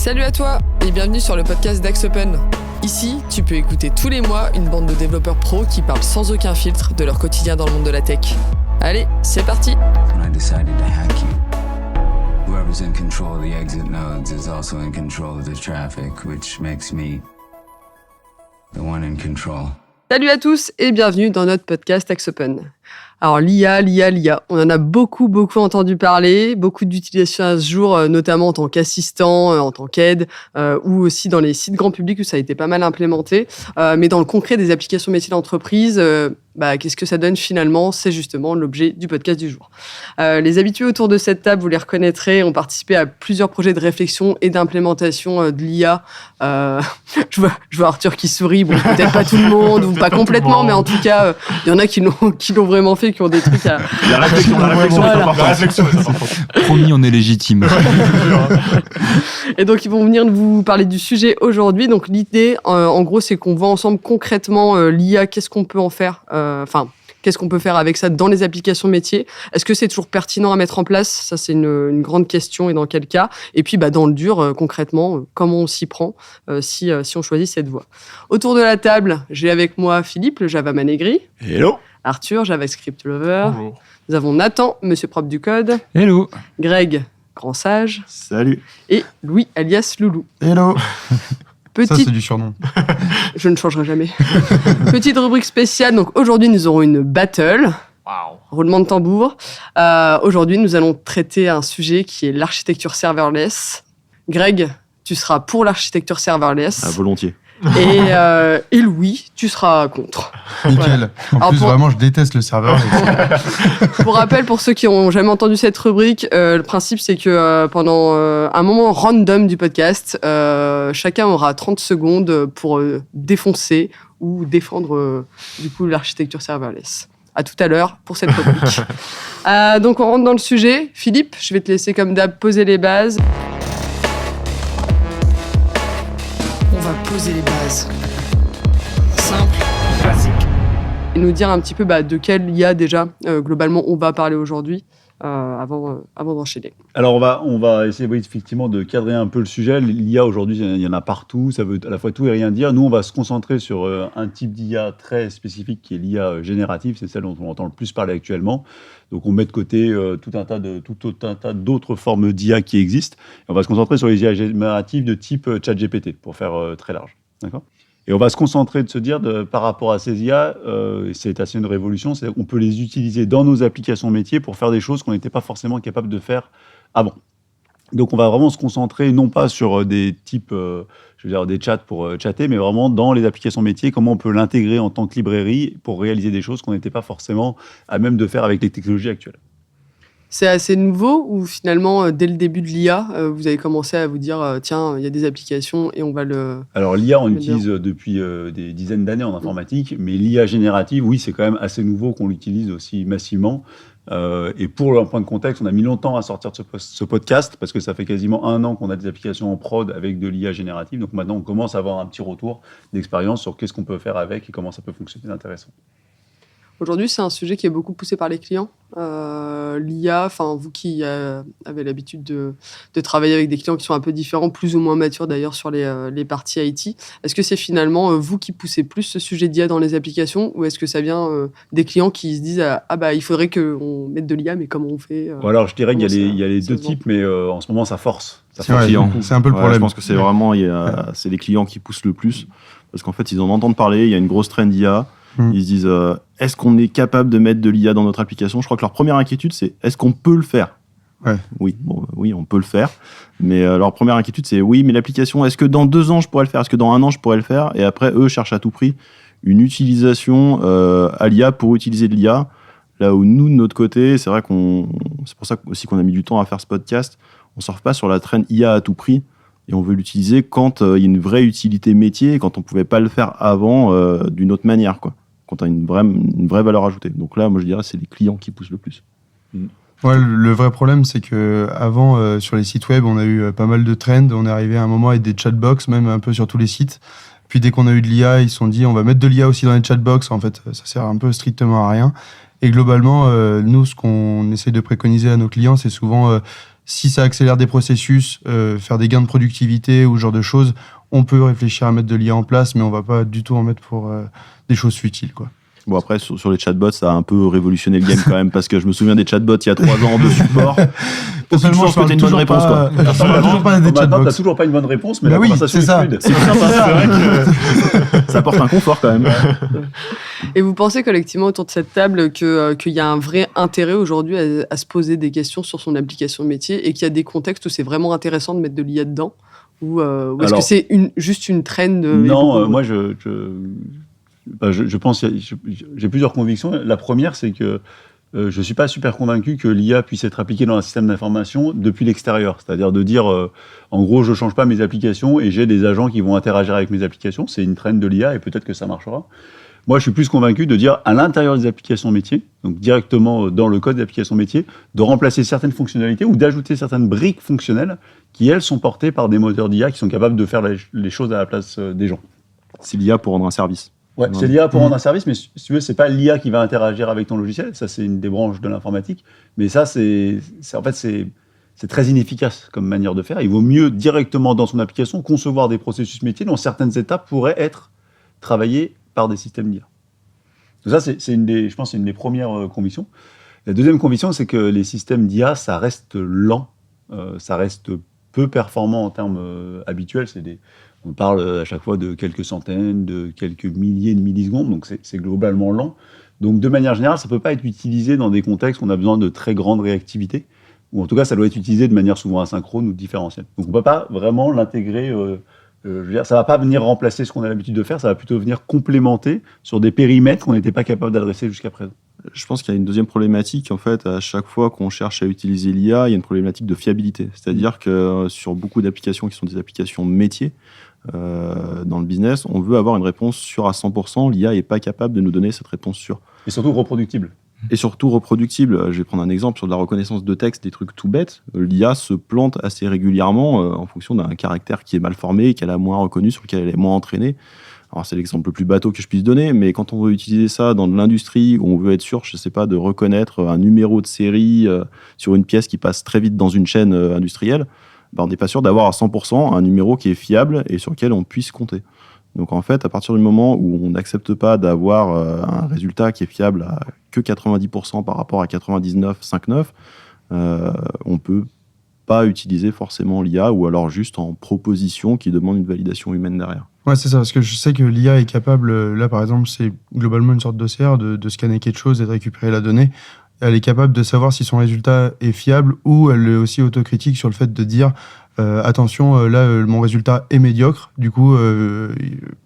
Salut à toi et bienvenue sur le podcast d'Axe Open. Ici, tu peux écouter tous les mois une bande de développeurs pros qui parlent sans aucun filtre de leur quotidien dans le monde de la tech. Allez, c'est parti. When I decided to hack you, whoever's in control of the exit nodes is also in control of the traffic, which makes me the one in control. Salut à tous et bienvenue dans notre podcast Axe Open. Alors l'IA, on en a beaucoup entendu parler, beaucoup d'utilisation à ce jour, notamment en tant qu'assistant, en tant qu'aide, ou aussi dans les sites grand public où ça a été pas mal implémenté. Mais dans le concret des applications métiers d'entreprise, qu'est-ce que ça donne finalement ? C'est justement l'objet du podcast du jour. Les habitués autour de cette table, vous les reconnaîtrez, ont participé à plusieurs projets de réflexion et d'implémentation de l'IA. Je vois Arthur qui sourit, bon, peut-être pas tout le monde, ou pas complètement, mais en tout cas, il y en a qui l'ont vraiment fait, qui ont des trucs à... La réflexion. Promis, on est légitime. Et donc, ils vont venir vous parler du sujet aujourd'hui. Donc, l'idée, en gros, c'est qu'on voit ensemble concrètement l'IA, qu'est-ce qu'on peut en faire, qu'est-ce qu'on peut faire avec ça dans les applications métiers. Est-ce que c'est toujours pertinent à mettre en place ? Ça, c'est une grande question, et dans quel cas ? Et puis, dans le dur, concrètement, comment on s'y prend si on choisit cette voie. Autour de la table, j'ai avec moi Philippe, le Java Man aigri. Hello. Arthur, JavaScript Lover. Bonjour. Nous avons Nathan, Monsieur Propre du Code. Hello. Greg, Grand Sage. Salut. Et Louis, alias Loulou. Hello. Petite... Ça, c'est du surnom. Je ne changerai jamais. Petite rubrique spéciale. Donc aujourd'hui, nous aurons une battle. Wow. Roulement de tambour. Aujourd'hui, nous allons traiter un sujet qui est l'architecture serverless. Greg, tu seras pour l'architecture serverless. À volontiers. Et Louis, tu seras contre. Nickel. Voilà. En Alors plus, vraiment, je déteste le serveur. Pour rappel, pour ceux qui n'ont jamais entendu cette rubrique, le principe, c'est que pendant un moment random du podcast, chacun aura 30 secondes pour défoncer ou défendre du coup l'architecture serverless. À tout à l'heure pour cette rubrique. Donc, on rentre dans le sujet. Philippe, je vais te laisser comme d'hab poser les bases. On va poser les bases. Simple. Classique. Et nous dire un petit peu de quelle IA déjà, globalement, on va parler aujourd'hui, avant d'enchaîner. Alors, on va essayer effectivement de cadrer un peu le sujet. L'IA, aujourd'hui, il y en a partout. Ça veut à la fois tout et rien dire. Nous, on va se concentrer sur un type d'IA très spécifique qui est l'IA générative. C'est celle dont on entend le plus parler actuellement. Donc, on met de côté tout un tas d'autres formes d'IA qui existent. Et on va se concentrer sur les IA génératives de type ChatGPT, pour faire très large. D'accord ? Et on va se concentrer de se dire, par rapport à ces IA, et c'est assez une révolution, c'est qu'on peut les utiliser dans nos applications métiers pour faire des choses qu'on n'était pas forcément capable de faire avant. Donc on va vraiment se concentrer non pas sur des types, des chats pour chatter, mais vraiment dans les applications métiers, comment on peut l'intégrer en tant que librairie pour réaliser des choses qu'on n'était pas forcément à même de faire avec les technologies actuelles. C'est assez nouveau ou finalement, dès le début de l'IA, vous avez commencé à vous dire tiens, il y a des applications et on va le... Alors l'IA, on l'utilise depuis des dizaines d'années en informatique, mais l'IA générative, oui, c'est quand même assez nouveau qu'on l'utilise aussi massivement. Et pour un point de contexte, on a mis longtemps à sortir de ce podcast parce que ça fait quasiment 1 an qu'on a des applications en prod avec de l'IA générative. Donc maintenant, on commence à avoir un petit retour d'expérience sur qu'est-ce qu'on peut faire avec et comment ça peut fonctionner d'intéressant. Aujourd'hui, c'est un sujet qui est beaucoup poussé par les clients. L'IA, vous qui avez l'habitude de travailler avec des clients qui sont un peu différents, plus ou moins matures d'ailleurs sur les parties IT, est-ce que c'est finalement vous qui poussez plus ce sujet d'IA dans les applications ou est-ce que ça vient des clients qui se disent il faudrait qu'on mette de l'IA, mais comment on fait Alors, je dirais qu'il y a les deux types, mais en ce moment, ça force. C'est un peu le problème. Je pense que c'est vraiment c'est les clients qui poussent le plus parce qu'en fait, ils en entendent parler, il y a une grosse trend d'IA. Ils se disent est-ce qu'on est capable de mettre de l'IA dans notre application ? Je crois que leur première inquiétude, c'est est-ce qu'on peut le faire ? Ouais. Oui, on peut le faire. Mais leur première inquiétude, c'est oui, mais l'application, est-ce que dans 2 ans, je pourrais le faire ? Est-ce que dans 1 an, je pourrais le faire ? Et après, eux cherchent à tout prix une utilisation à l'IA pour utiliser de l'IA. Là où nous, de notre côté, c'est vrai c'est pour ça aussi qu'on a mis du temps à faire ce podcast. On ne surfe pas sur la trend IA à tout prix. Et on veut l'utiliser quand il y a une vraie utilité métier, quand on ne pouvait pas le faire avant d'une autre manière, quoi. Quand on a une vraie valeur ajoutée. Donc là, moi, je dirais c'est les clients qui poussent le plus. Ouais, le vrai problème, c'est qu'avant, sur les sites web, on a eu pas mal de trends. On est arrivé à un moment avec des chatbox, même un peu sur tous les sites. Puis dès qu'on a eu de l'IA, ils se sont dit on va mettre de l'IA aussi dans les chatbox. En fait, ça sert un peu strictement à rien. Et globalement, nous, ce qu'on essaie de préconiser à nos clients, c'est souvent, si ça accélère des processus, faire des gains de productivité ou ce genre de choses, on peut réfléchir à mettre de l'IA en place, mais on va pas du tout en mettre pour des choses futiles, quoi. Bon, après, sur les chatbots, ça a un peu révolutionné le game quand même, parce que je me souviens des chatbots il y a 3 ans de support. Personnellement, Aucune chance que t'aies une bonne réponse, quoi. Je parle toujours pas des Maintenant, chatbots. t'as toujours pas une bonne réponse, mais Bah la oui, conversation c'est est ça. fluide. C'est vrai que ça apporte un confort quand même. Et vous pensez collectivement autour de cette table qu'il y a un vrai intérêt aujourd'hui à se poser des questions sur son application métier et qu'il y a des contextes où c'est vraiment intéressant de mettre de l'IA dedans ou est-ce Alors, que c'est juste une trend Non, moi, je pense, j'ai plusieurs convictions. La première, c'est que je ne suis pas super convaincu que l'IA puisse être appliquée dans un système d'information depuis l'extérieur. C'est-à-dire de dire, en gros, je ne change pas mes applications et j'ai des agents qui vont interagir avec mes applications. C'est une trend de l'IA et peut-être que ça marchera. Moi, je suis plus convaincu de dire, à l'intérieur des applications métiers, donc directement dans le code d'application métier, de remplacer certaines fonctionnalités ou d'ajouter certaines briques fonctionnelles qui, elles, sont portées par des moteurs d'IA qui sont capables de faire les choses à la place des gens. C'est l'IA pour rendre un service. Ouais, c'est l'IA pour rendre un service, mais si tu veux, c'est pas l'IA qui va interagir avec ton logiciel. Ça, c'est une des branches de l'informatique. Mais ça, c'est très inefficace comme manière de faire. Il vaut mieux directement dans son application concevoir des processus métiers dont certaines étapes pourraient être travaillées par des systèmes d'IA. Donc ça, je pense, c'est une des premières convictions. La deuxième conviction, c'est que les systèmes d'IA, ça reste lent, ça reste peu performant en termes habituels. On parle à chaque fois de quelques centaines, de quelques milliers de millisecondes, donc c'est globalement lent. Donc de manière générale, ça ne peut pas être utilisé dans des contextes où on a besoin de très grande réactivité, ou en tout cas, ça doit être utilisé de manière souvent asynchrone ou différentielle. Donc on ne peut pas vraiment l'intégrer, ça ne va pas venir remplacer ce qu'on a l'habitude de faire, ça va plutôt venir complémenter sur des périmètres qu'on n'était pas capable d'adresser jusqu'à présent. Je pense qu'il y a une deuxième problématique, en fait, à chaque fois qu'on cherche à utiliser l'IA, il y a une problématique de fiabilité. C'est-à-dire que sur beaucoup d'applications qui sont des applications métiers, dans le business, on veut avoir une réponse sûre à 100%. L'IA n'est pas capable de nous donner cette réponse sûre. Et surtout reproductible. Et surtout reproductible. Je vais prendre un exemple sur de la reconnaissance de texte, des trucs tout bêtes. L'IA se plante assez régulièrement en fonction d'un caractère qui est mal formé, qu'elle a moins reconnu, sur lequel elle est moins entraînée. Alors c'est l'exemple le plus bateau que je puisse donner, mais quand on veut utiliser ça dans de l'industrie, où on veut être sûr, je ne sais pas, de reconnaître un numéro de série sur une pièce qui passe très vite dans une chaîne industrielle, on n'est pas sûr d'avoir à 100% un numéro qui est fiable et sur lequel on puisse compter. Donc en fait, à partir du moment où on n'accepte pas d'avoir un résultat qui est fiable à que 90% par rapport à 99,59, on ne peut pas utiliser forcément l'IA, ou alors juste en proposition qui demande une validation humaine derrière. Ouais, c'est ça, parce que je sais que l'IA est capable, là par exemple, c'est globalement une sorte d'OCR, de scanner quelque chose et de récupérer la donnée. Elle est capable de savoir si son résultat est fiable, ou elle est aussi autocritique sur le fait de dire attention, mon résultat est médiocre. Du coup,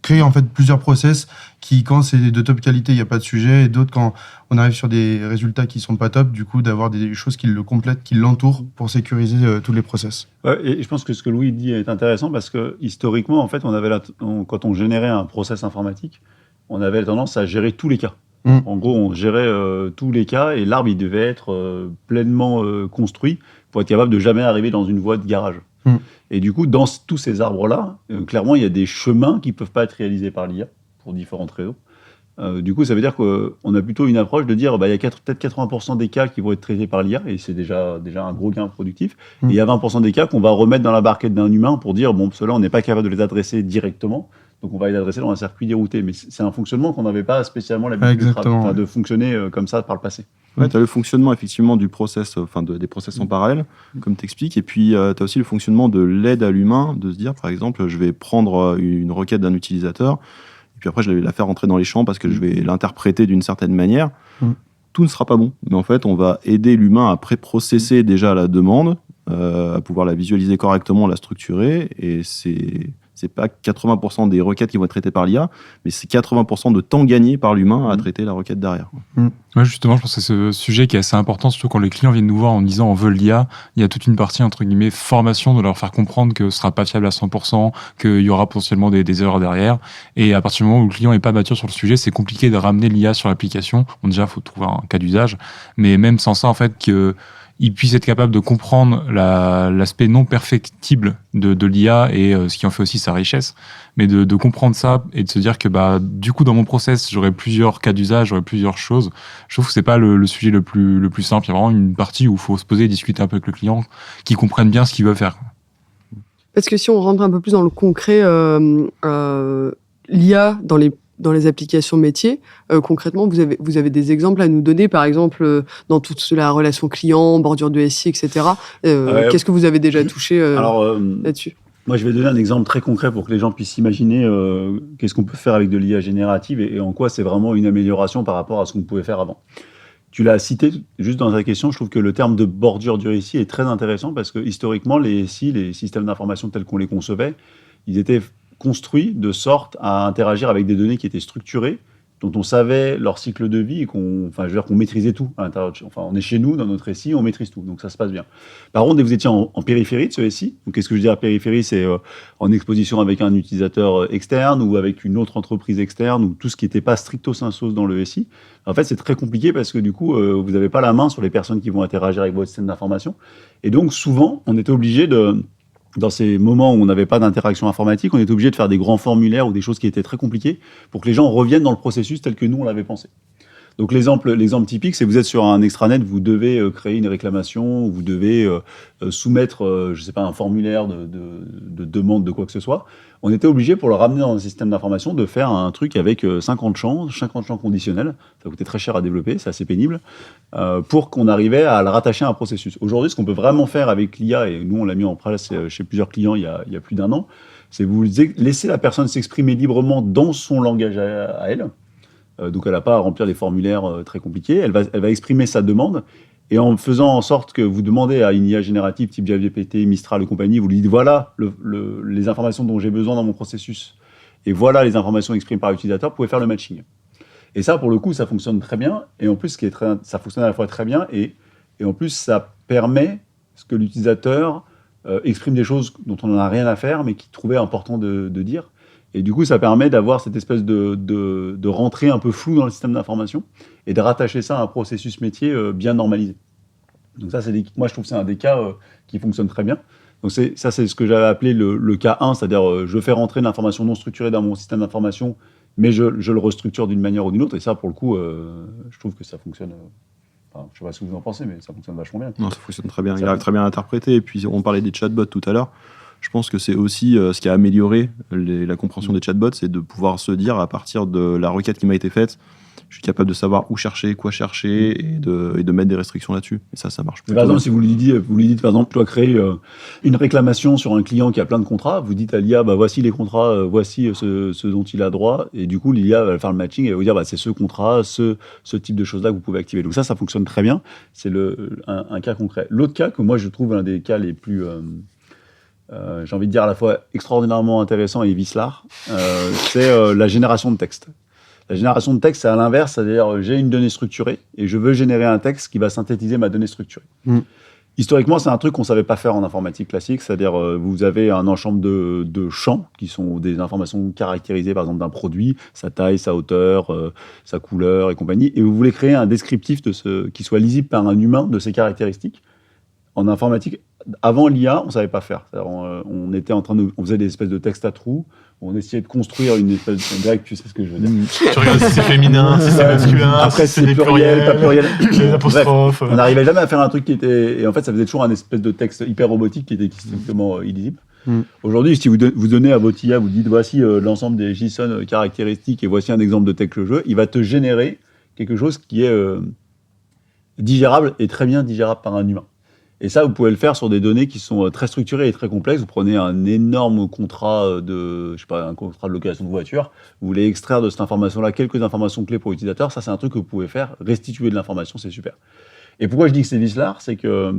créer en fait plusieurs process qui, quand c'est de top qualité, il n'y a pas de sujet, et d'autres quand on arrive sur des résultats qui sont pas top, du coup d'avoir des choses qui le complètent, qui l'entourent pour sécuriser tous les process. Ouais, et je pense que ce que Louis dit est intéressant parce que historiquement, en fait, quand on générait un process informatique, on avait tendance à gérer tous les cas. En gros, on gérait tous les cas et l'arbre, il devait être pleinement construit pour être capable de jamais arriver dans une voie de garage. Et du coup, dans tous ces arbres-là, clairement, il y a des chemins qui ne peuvent pas être réalisés par l'IA pour différentes raisons. Du coup, ça veut dire qu'on a plutôt une approche de dire il y a peut-être 80% des cas qui vont être traités par l'IA et c'est déjà un gros gain productif. Et il y a 20% des cas qu'on va remettre dans la barquette d'un humain pour dire bon, ceux-là, on n'est pas capable de les adresser directement. Donc, on va les adresser dans un circuit dérouté. Mais c'est un fonctionnement qu'on n'avait pas spécialement l'habitude de fonctionner comme ça par le passé. Ouais, tu as le fonctionnement effectivement du process, des process en parallèle, comme tu expliques. Et puis, tu as aussi le fonctionnement de l'aide à l'humain, de se dire, par exemple, je vais prendre une requête d'un utilisateur, et puis après, je vais la faire rentrer dans les champs parce que je vais l'interpréter d'une certaine manière. Tout ne sera pas bon. Mais en fait, on va aider l'humain à pré-processer déjà la demande, à pouvoir la visualiser correctement, la structurer. Et c'est pas 80% des requêtes qui vont être traitées par l'IA, mais c'est 80% de temps gagné par l'humain à traiter la requête derrière. Ouais, justement, je pense que c'est ce sujet qui est assez important, surtout quand les clients viennent nous voir en disant on veut l'IA. Il y a toute une partie, entre guillemets, formation, de leur faire comprendre que ce sera pas fiable à 100%, qu'il y aura potentiellement des erreurs derrière. Et à partir du moment où le client est pas mature sur le sujet, c'est compliqué de ramener l'IA sur l'application. Bon, déjà, il faut trouver un cas d'usage. Mais même sans ça, en fait, il puisse être capable de comprendre l'aspect non perfectible de l'IA et ce qui en fait aussi sa richesse, mais de comprendre ça et de se dire que du coup dans mon process j'aurai plusieurs cas d'usage, j'aurai plusieurs choses. Je trouve que c'est pas le sujet le plus simple. Il y a vraiment une partie où il faut se poser et discuter un peu avec le client, qui comprenne bien ce qu'il veut faire. Parce que si on rentre un peu plus dans le concret, l'IA dans les applications métiers, concrètement, vous avez des exemples à nous donner, par exemple, dans toute la relation client, bordure de SI, etc. Qu'est-ce que vous avez déjà touché là-dessus ? Moi, je vais donner un exemple très concret pour que les gens puissent imaginer qu'est-ce qu'on peut faire avec de l'IA générative et en quoi c'est vraiment une amélioration par rapport à ce qu'on pouvait faire avant. Tu l'as cité juste dans ta question, je trouve que le terme de bordure du SI est très intéressant parce que historiquement, les SI, les systèmes d'information tels qu'on les concevait, ils étaient construits de sorte à interagir avec des données qui étaient structurées, dont on savait leur cycle de vie et qu'on maîtrisait tout à l'intérieur. Enfin, on est chez nous, dans notre SI, on maîtrise tout, donc ça se passe bien. Par contre, dès que vous étiez en périphérie de ce SI, donc qu'est-ce que je veux dire périphérie, c'est en exposition avec un utilisateur externe ou avec une autre entreprise externe ou tout ce qui n'était pas stricto sensu dans le SI. En fait, c'est très compliqué parce que du coup, vous n'avez pas la main sur les personnes qui vont interagir avec votre système d'information. Et donc, souvent, on était obligé dans ces moments où on n'avait pas d'interaction informatique, on était obligé de faire des grands formulaires ou des choses qui étaient très compliquées pour que les gens reviennent dans le processus tel que nous, on l'avait pensé. Donc l'exemple typique, c'est que vous êtes sur un extranet, vous devez créer une réclamation, vous devez soumettre, je sais pas, un formulaire de demande de quoi que ce soit. On était obligé, pour le ramener dans un système d'information, de faire un truc avec 50 champs conditionnels. Ça coûtait très cher à développer, c'est assez pénible, pour qu'on arrivait à le rattacher à un processus. Aujourd'hui, ce qu'on peut vraiment faire avec l'IA, et nous on l'a mis en place chez plusieurs clients il y a plus d'1 an, c'est vous laisser la personne s'exprimer librement dans son langage à elle. Donc elle n'a pas à remplir des formulaires très compliqués, elle va exprimer sa demande, et en faisant en sorte que vous demandez à une IA générative type ChatGPT, Mistral et compagnie, vous lui dites voilà les informations dont j'ai besoin dans mon processus, et voilà les informations exprimées par l'utilisateur, vous pouvez faire le matching. Et ça, pour le coup, ça fonctionne très bien, et en plus, ça fonctionne à la fois très bien, et en plus, ça permet que l'utilisateur exprime des choses dont on n'en a rien à faire, mais qu'il trouvait important de dire. Et du coup, ça permet d'avoir cette espèce de rentrée un peu floue dans le système d'information et de rattacher ça à un processus métier bien normalisé. Donc ça, moi, je trouve que c'est un des cas qui fonctionne très bien. Donc c'est ce que j'avais appelé le cas 1, c'est-à-dire je fais rentrer de l'information non structurée dans mon système d'information, mais je le restructure d'une manière ou d'une autre. Et ça, pour le coup, je trouve que ça fonctionne... je ne sais pas ce que vous en pensez, mais ça fonctionne vachement bien. Non, ça fonctionne très bien. Il arrive très bien à interpréter. Et puis, on parlait des chatbots tout à l'heure. Je pense que c'est aussi ce qui a amélioré la compréhension des chatbots, c'est de pouvoir se dire, à partir de la requête qui m'a été faite, je suis capable de savoir où chercher, quoi chercher, et de mettre des restrictions là-dessus. Et ça marche. Par exemple, si vous lui dites, par exemple, tu dois créer une réclamation sur un client qui a plein de contrats, vous dites à l'IA, voici les contrats, voici ce dont il a droit, et du coup, l'IA va faire le matching et va vous dire, c'est ce contrat, ce type de choses-là que vous pouvez activer. Donc ça fonctionne très bien. C'est un cas concret. L'autre cas, que moi, je trouve un des cas les plus... j'ai envie de dire à la fois extraordinairement intéressant et vicelard, c'est la génération de texte. La génération de texte, c'est à l'inverse, c'est-à-dire j'ai une donnée structurée et je veux générer un texte qui va synthétiser ma donnée structurée. Historiquement, c'est un truc qu'on ne savait pas faire en informatique classique, c'est-à-dire vous avez un ensemble de champs qui sont des informations caractérisées, par exemple, d'un produit, sa taille, sa hauteur, sa couleur et compagnie, et vous voulez créer un descriptif qui soit lisible par un humain de ces caractéristiques. En informatique, avant l'IA, on ne savait pas faire. On faisait des espèces de textes à trous, on essayait de construire une espèce de... Greg, tu sais ce que je veux dire. Tu regardes si c'est féminin, si c'est masculin, après, si c'est des pluriel, pas pluriel. des apostrophes. Bref, on n'arrivait jamais à faire un truc qui était... Et en fait, ça faisait toujours un espèce de texte hyper robotique qui était strictement illisible. Aujourd'hui, si vous donnez à votre IA, vous dites voici l'ensemble des JSON caractéristiques et voici un exemple de texte que je veux, il va te générer quelque chose qui est digérable et très bien digérable par un humain. Et ça, vous pouvez le faire sur des données qui sont très structurées et très complexes. Vous prenez un énorme contrat un contrat de location de voiture. Vous voulez extraire de cette information-là quelques informations clés pour l'utilisateur. Ça, c'est un truc que vous pouvez faire. Restituer de l'information, c'est super. Et pourquoi je dis que c'est vicelard, c'est que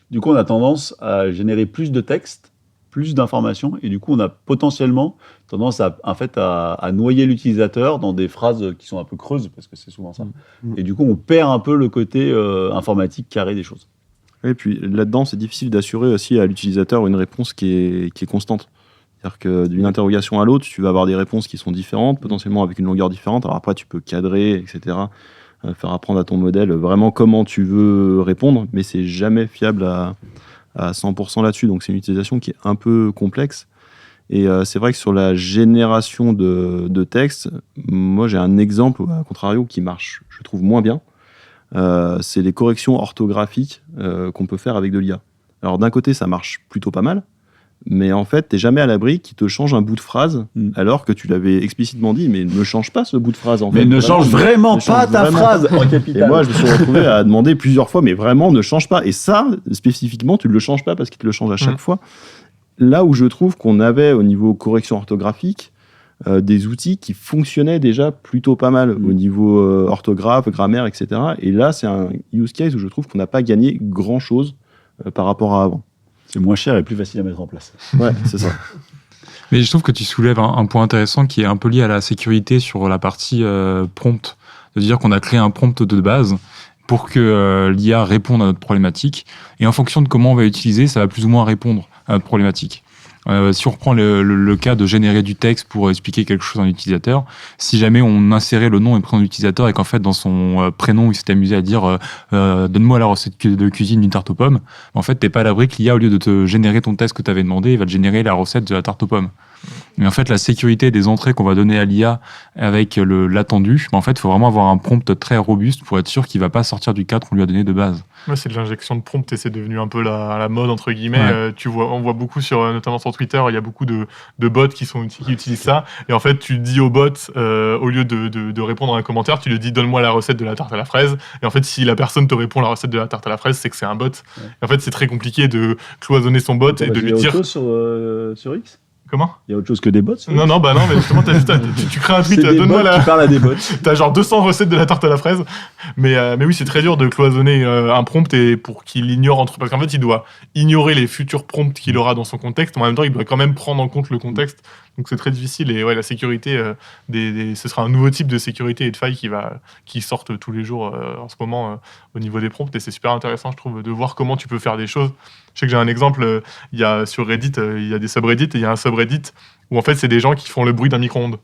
du coup, on a tendance à générer plus de texte, plus d'informations, et du coup, on a potentiellement tendance à noyer l'utilisateur dans des phrases qui sont un peu creuses, parce que c'est souvent ça. Et du coup, on perd un peu le côté informatique carré des choses. Et puis là-dedans, c'est difficile d'assurer aussi à l'utilisateur une réponse qui est constante. C'est-à-dire que d'une interrogation à l'autre, tu vas avoir des réponses qui sont différentes, potentiellement avec une longueur différente. Alors après, tu peux cadrer, etc., faire apprendre à ton modèle vraiment comment tu veux répondre, mais c'est jamais fiable à 100% là-dessus. Donc c'est une utilisation qui est un peu complexe. Et c'est vrai que sur la génération de texte, moi j'ai un exemple, à contrario, qui marche, je trouve, moins bien. C'est les corrections orthographiques qu'on peut faire avec de l'IA. Alors d'un côté, ça marche plutôt pas mal, mais en fait, t'es jamais à l'abri qu'il te change un bout de phrase, alors que tu l'avais explicitement dit, mais ne change pas ce bout de phrase. En fait. Ne change vraiment pas ta phrase en capital. Et moi, je me suis retrouvé à demander plusieurs fois, mais vraiment, ne change pas. Et ça, spécifiquement, tu ne le changes pas parce qu'il te le change à chaque fois. Là où je trouve qu'on avait, au niveau correction orthographique, des outils qui fonctionnaient déjà plutôt pas mal au niveau orthographe, grammaire, etc. Et là, c'est un use case où je trouve qu'on n'a pas gagné grand-chose par rapport à avant. C'est moins cher et plus facile à mettre en place. Ouais, c'est ça. Mais je trouve que tu soulèves un point intéressant qui est un peu lié à la sécurité sur la partie prompt. De dire qu'on a créé un prompt de base pour que l'IA réponde à notre problématique. Et en fonction de comment on va l'utiliser, ça va plus ou moins répondre à notre problématique. Si on reprend le cas de générer du texte pour expliquer quelque chose à un utilisateur, si jamais on insérait le nom et le prénom de l'utilisateur et qu'en fait dans son prénom il s'est amusé à dire donne-moi la recette de cuisine d'une tarte aux pommes, en fait t'es pas à l'abri que l'IA, au lieu de te générer ton texte que tu avais demandé, il va te générer la recette de la tarte aux pommes. Mais en fait la sécurité des entrées qu'on va donner à l'IA avec l'attendu, en fait il faut vraiment avoir un prompt très robuste pour être sûr qu'il va pas sortir du cadre qu'on lui a donné de base. Ouais, c'est de l'injection de prompt et c'est devenu un peu la mode entre guillemets. On voit beaucoup notamment sur Twitter, il y a beaucoup de bots qui utilisent ça. Et en fait, tu dis au bot, au lieu de répondre à un commentaire, tu lui dis donne-moi la recette de la tarte à la fraise. Et en fait, si la personne te répond la recette de la tarte à la fraise, c'est que c'est un bot. Et en fait, c'est très compliqué de cloisonner son bot et de lui dire. Il y a autre chose sur X. Comment ? Il y a autre chose que des bots. Non, mais justement, tu crées un tweet, donne-moi la. Tu parles à des bots. T'as genre 200 recettes de la tarte à la fraise. Mais oui, c'est très dur de cloisonner un prompt et pour qu'il ignore parce qu'en fait, il doit ignorer les futurs prompts qu'il aura dans son contexte. Mais en même temps, il doit quand même prendre en compte le contexte. Donc c'est très difficile. Et la sécurité, ce sera un nouveau type de sécurité et de failles qui sortent tous les jours en ce moment au niveau des prompts. Et c'est super intéressant, je trouve, de voir comment tu peux faire des choses. Je sais que j'ai un exemple, sur Reddit, il y a des subreddits et il y a un subreddit où en fait c'est des gens qui font le bruit d'un micro-ondes.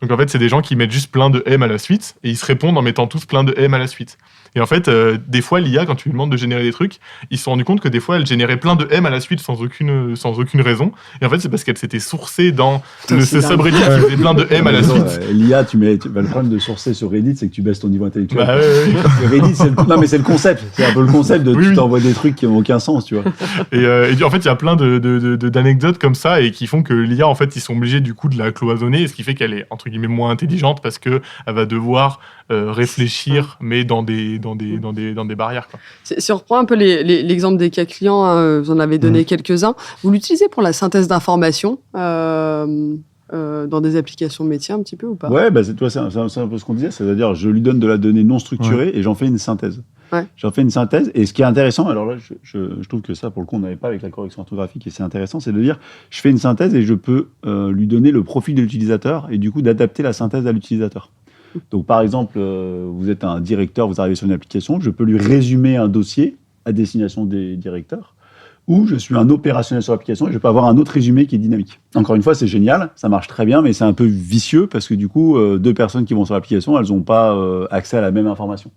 Donc en fait c'est des gens qui mettent juste plein de M à la suite et ils se répondent en mettant tous plein de M à la suite. Et en fait, des fois, l'IA, quand tu lui demandes de générer des trucs, ils se sont rendus compte que des fois, elle générait plein de M à la suite sans aucune raison. Et en fait, c'est parce qu'elle s'était sourcée dans ce subreddit qui faisait plein de M à la suite. L'IA, le problème de sourcer sur Reddit, c'est que tu baisses ton niveau intellectuel. Bah, ouais. Reddit, c'est le concept. C'est un peu le concept de tu t'envoies des trucs qui n'ont aucun sens, tu vois. Et en fait, il y a plein d'anecdotes comme ça et qui font que l'IA, en fait, ils sont obligés du coup de la cloisonner, ce qui fait qu'elle est entre guillemets moins intelligente parce que elle va devoir réfléchir, mais dans des barrières, quoi. Si on reprend un peu l'exemple des cas clients, vous en avez donné quelques-uns. Vous l'utilisez pour la synthèse d'informations dans des applications métiers un petit peu ou pas ? Ouais, c'est un peu ce qu'on disait. C'est-à-dire, je lui donne de la donnée non structurée et j'en fais une synthèse. Ouais. J'en fais une synthèse. Et ce qui est intéressant, alors là, je trouve que ça, pour le coup, on n'avait pas avec la correction orthographique et c'est intéressant, c'est de dire, je fais une synthèse et je peux lui donner le profil de l'utilisateur et du coup d'adapter la synthèse à l'utilisateur. Donc, par exemple, vous êtes un directeur, vous arrivez sur une application, je peux lui résumer un dossier à destination des directeurs, ou je suis un opérationnel sur l'application et je peux avoir un autre résumé qui est dynamique. Encore une fois, c'est génial, ça marche très bien, mais c'est un peu vicieux parce que du coup, deux personnes qui vont sur l'application, elles n'ont pas accès à la même information.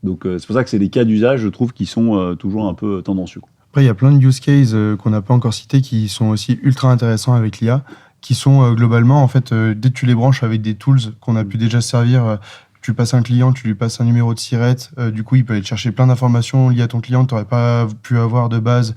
Donc, c'est pour ça que c'est des cas d'usage, je trouve, qui sont toujours un peu tendancieux. Après, il y a plein de use cases qu'on n'a pas encore cités qui sont aussi ultra intéressants avec l'IA, qui sont globalement, en fait, dès que tu les branches avec des tools qu'on a pu déjà servir, tu passes un client, tu lui passes un numéro de SIRET, du coup, il peut aller te chercher plein d'informations liées à ton client que tu n'aurais pas pu avoir de base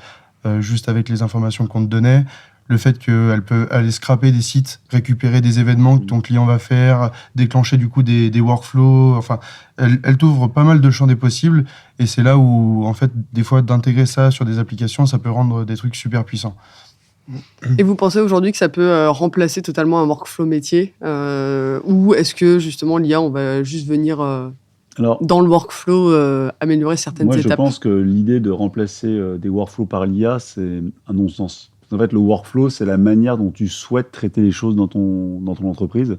juste avec les informations qu'on te donnait. Le fait qu'elle peut aller scraper des sites, récupérer des événements que ton client va faire, déclencher du coup des workflows. Enfin, elle t'ouvre pas mal de champs des possibles. Et c'est là où, en fait, des fois, d'intégrer ça sur des applications, ça peut rendre des trucs super puissants. Et vous pensez aujourd'hui que ça peut remplacer totalement un workflow métier ou est-ce que justement l'IA, on va juste venir dans le workflow améliorer certaines étapes ? Moi, je pense que l'idée de remplacer des workflows par l'IA, c'est un non-sens. En fait, le workflow, c'est la manière dont tu souhaites traiter les choses dans ton entreprise.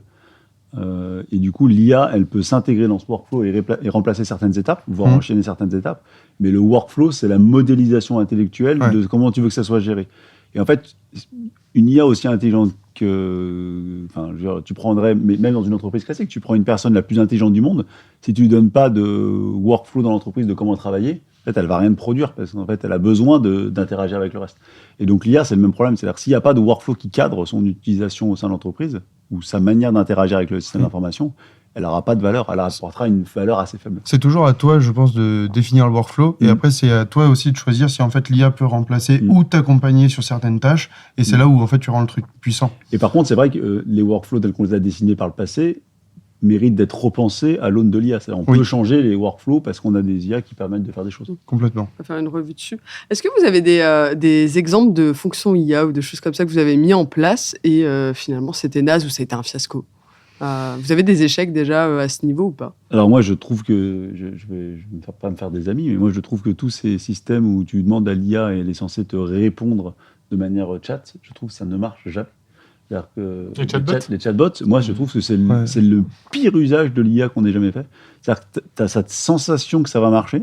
Et du coup, l'IA, elle peut s'intégrer dans ce workflow et remplacer certaines étapes, voire enchaîner certaines étapes. Mais le workflow, c'est la modélisation intellectuelle de comment tu veux que ça soit géré. Et en fait, une IA aussi intelligente enfin, je veux dire, tu prendrais, mais même dans une entreprise classique, tu prends une personne la plus intelligente du monde, si tu lui donnes pas de workflow dans l'entreprise de comment travailler, en fait, elle va rien te produire parce qu'en fait, elle a besoin d'interagir avec le reste. Et donc l'IA, c'est le même problème, c'est-à-dire s'il n'y a pas de workflow qui cadre son utilisation au sein de l'entreprise ou sa manière d'interagir avec le système d'information, elle n'aura pas de valeur, elle apportera une valeur assez faible. C'est toujours à toi, je pense, de définir le workflow. Et après, c'est à toi aussi de choisir si en fait l'IA peut remplacer ou t'accompagner sur certaines tâches. Et c'est là où en fait tu rends le truc puissant. Et par contre, c'est vrai que les workflows tels qu'on les a dessinés par le passé méritent d'être repensés à l'aune de l'IA. C'est-à-dire, on peut changer les workflows parce qu'on a des IA qui permettent de faire des choses. Complètement. On va faire une revue dessus. Est-ce que vous avez des exemples de fonctions IA ou de choses comme ça que vous avez mis en place et finalement c'était naze ou ça a été un fiasco? Vous avez des échecs déjà à ce niveau ou pas? Alors moi, je trouve que, je vais pas me faire des amis, mais moi je trouve que tous ces systèmes où tu demandes à l'IA et elle est censée te répondre de manière chat, je trouve que ça ne marche jamais. C'est-à-dire que les chatbots, moi je trouve que c'est le pire usage de l'IA qu'on ait jamais fait. C'est-à-dire que tu as cette sensation que ça va marcher,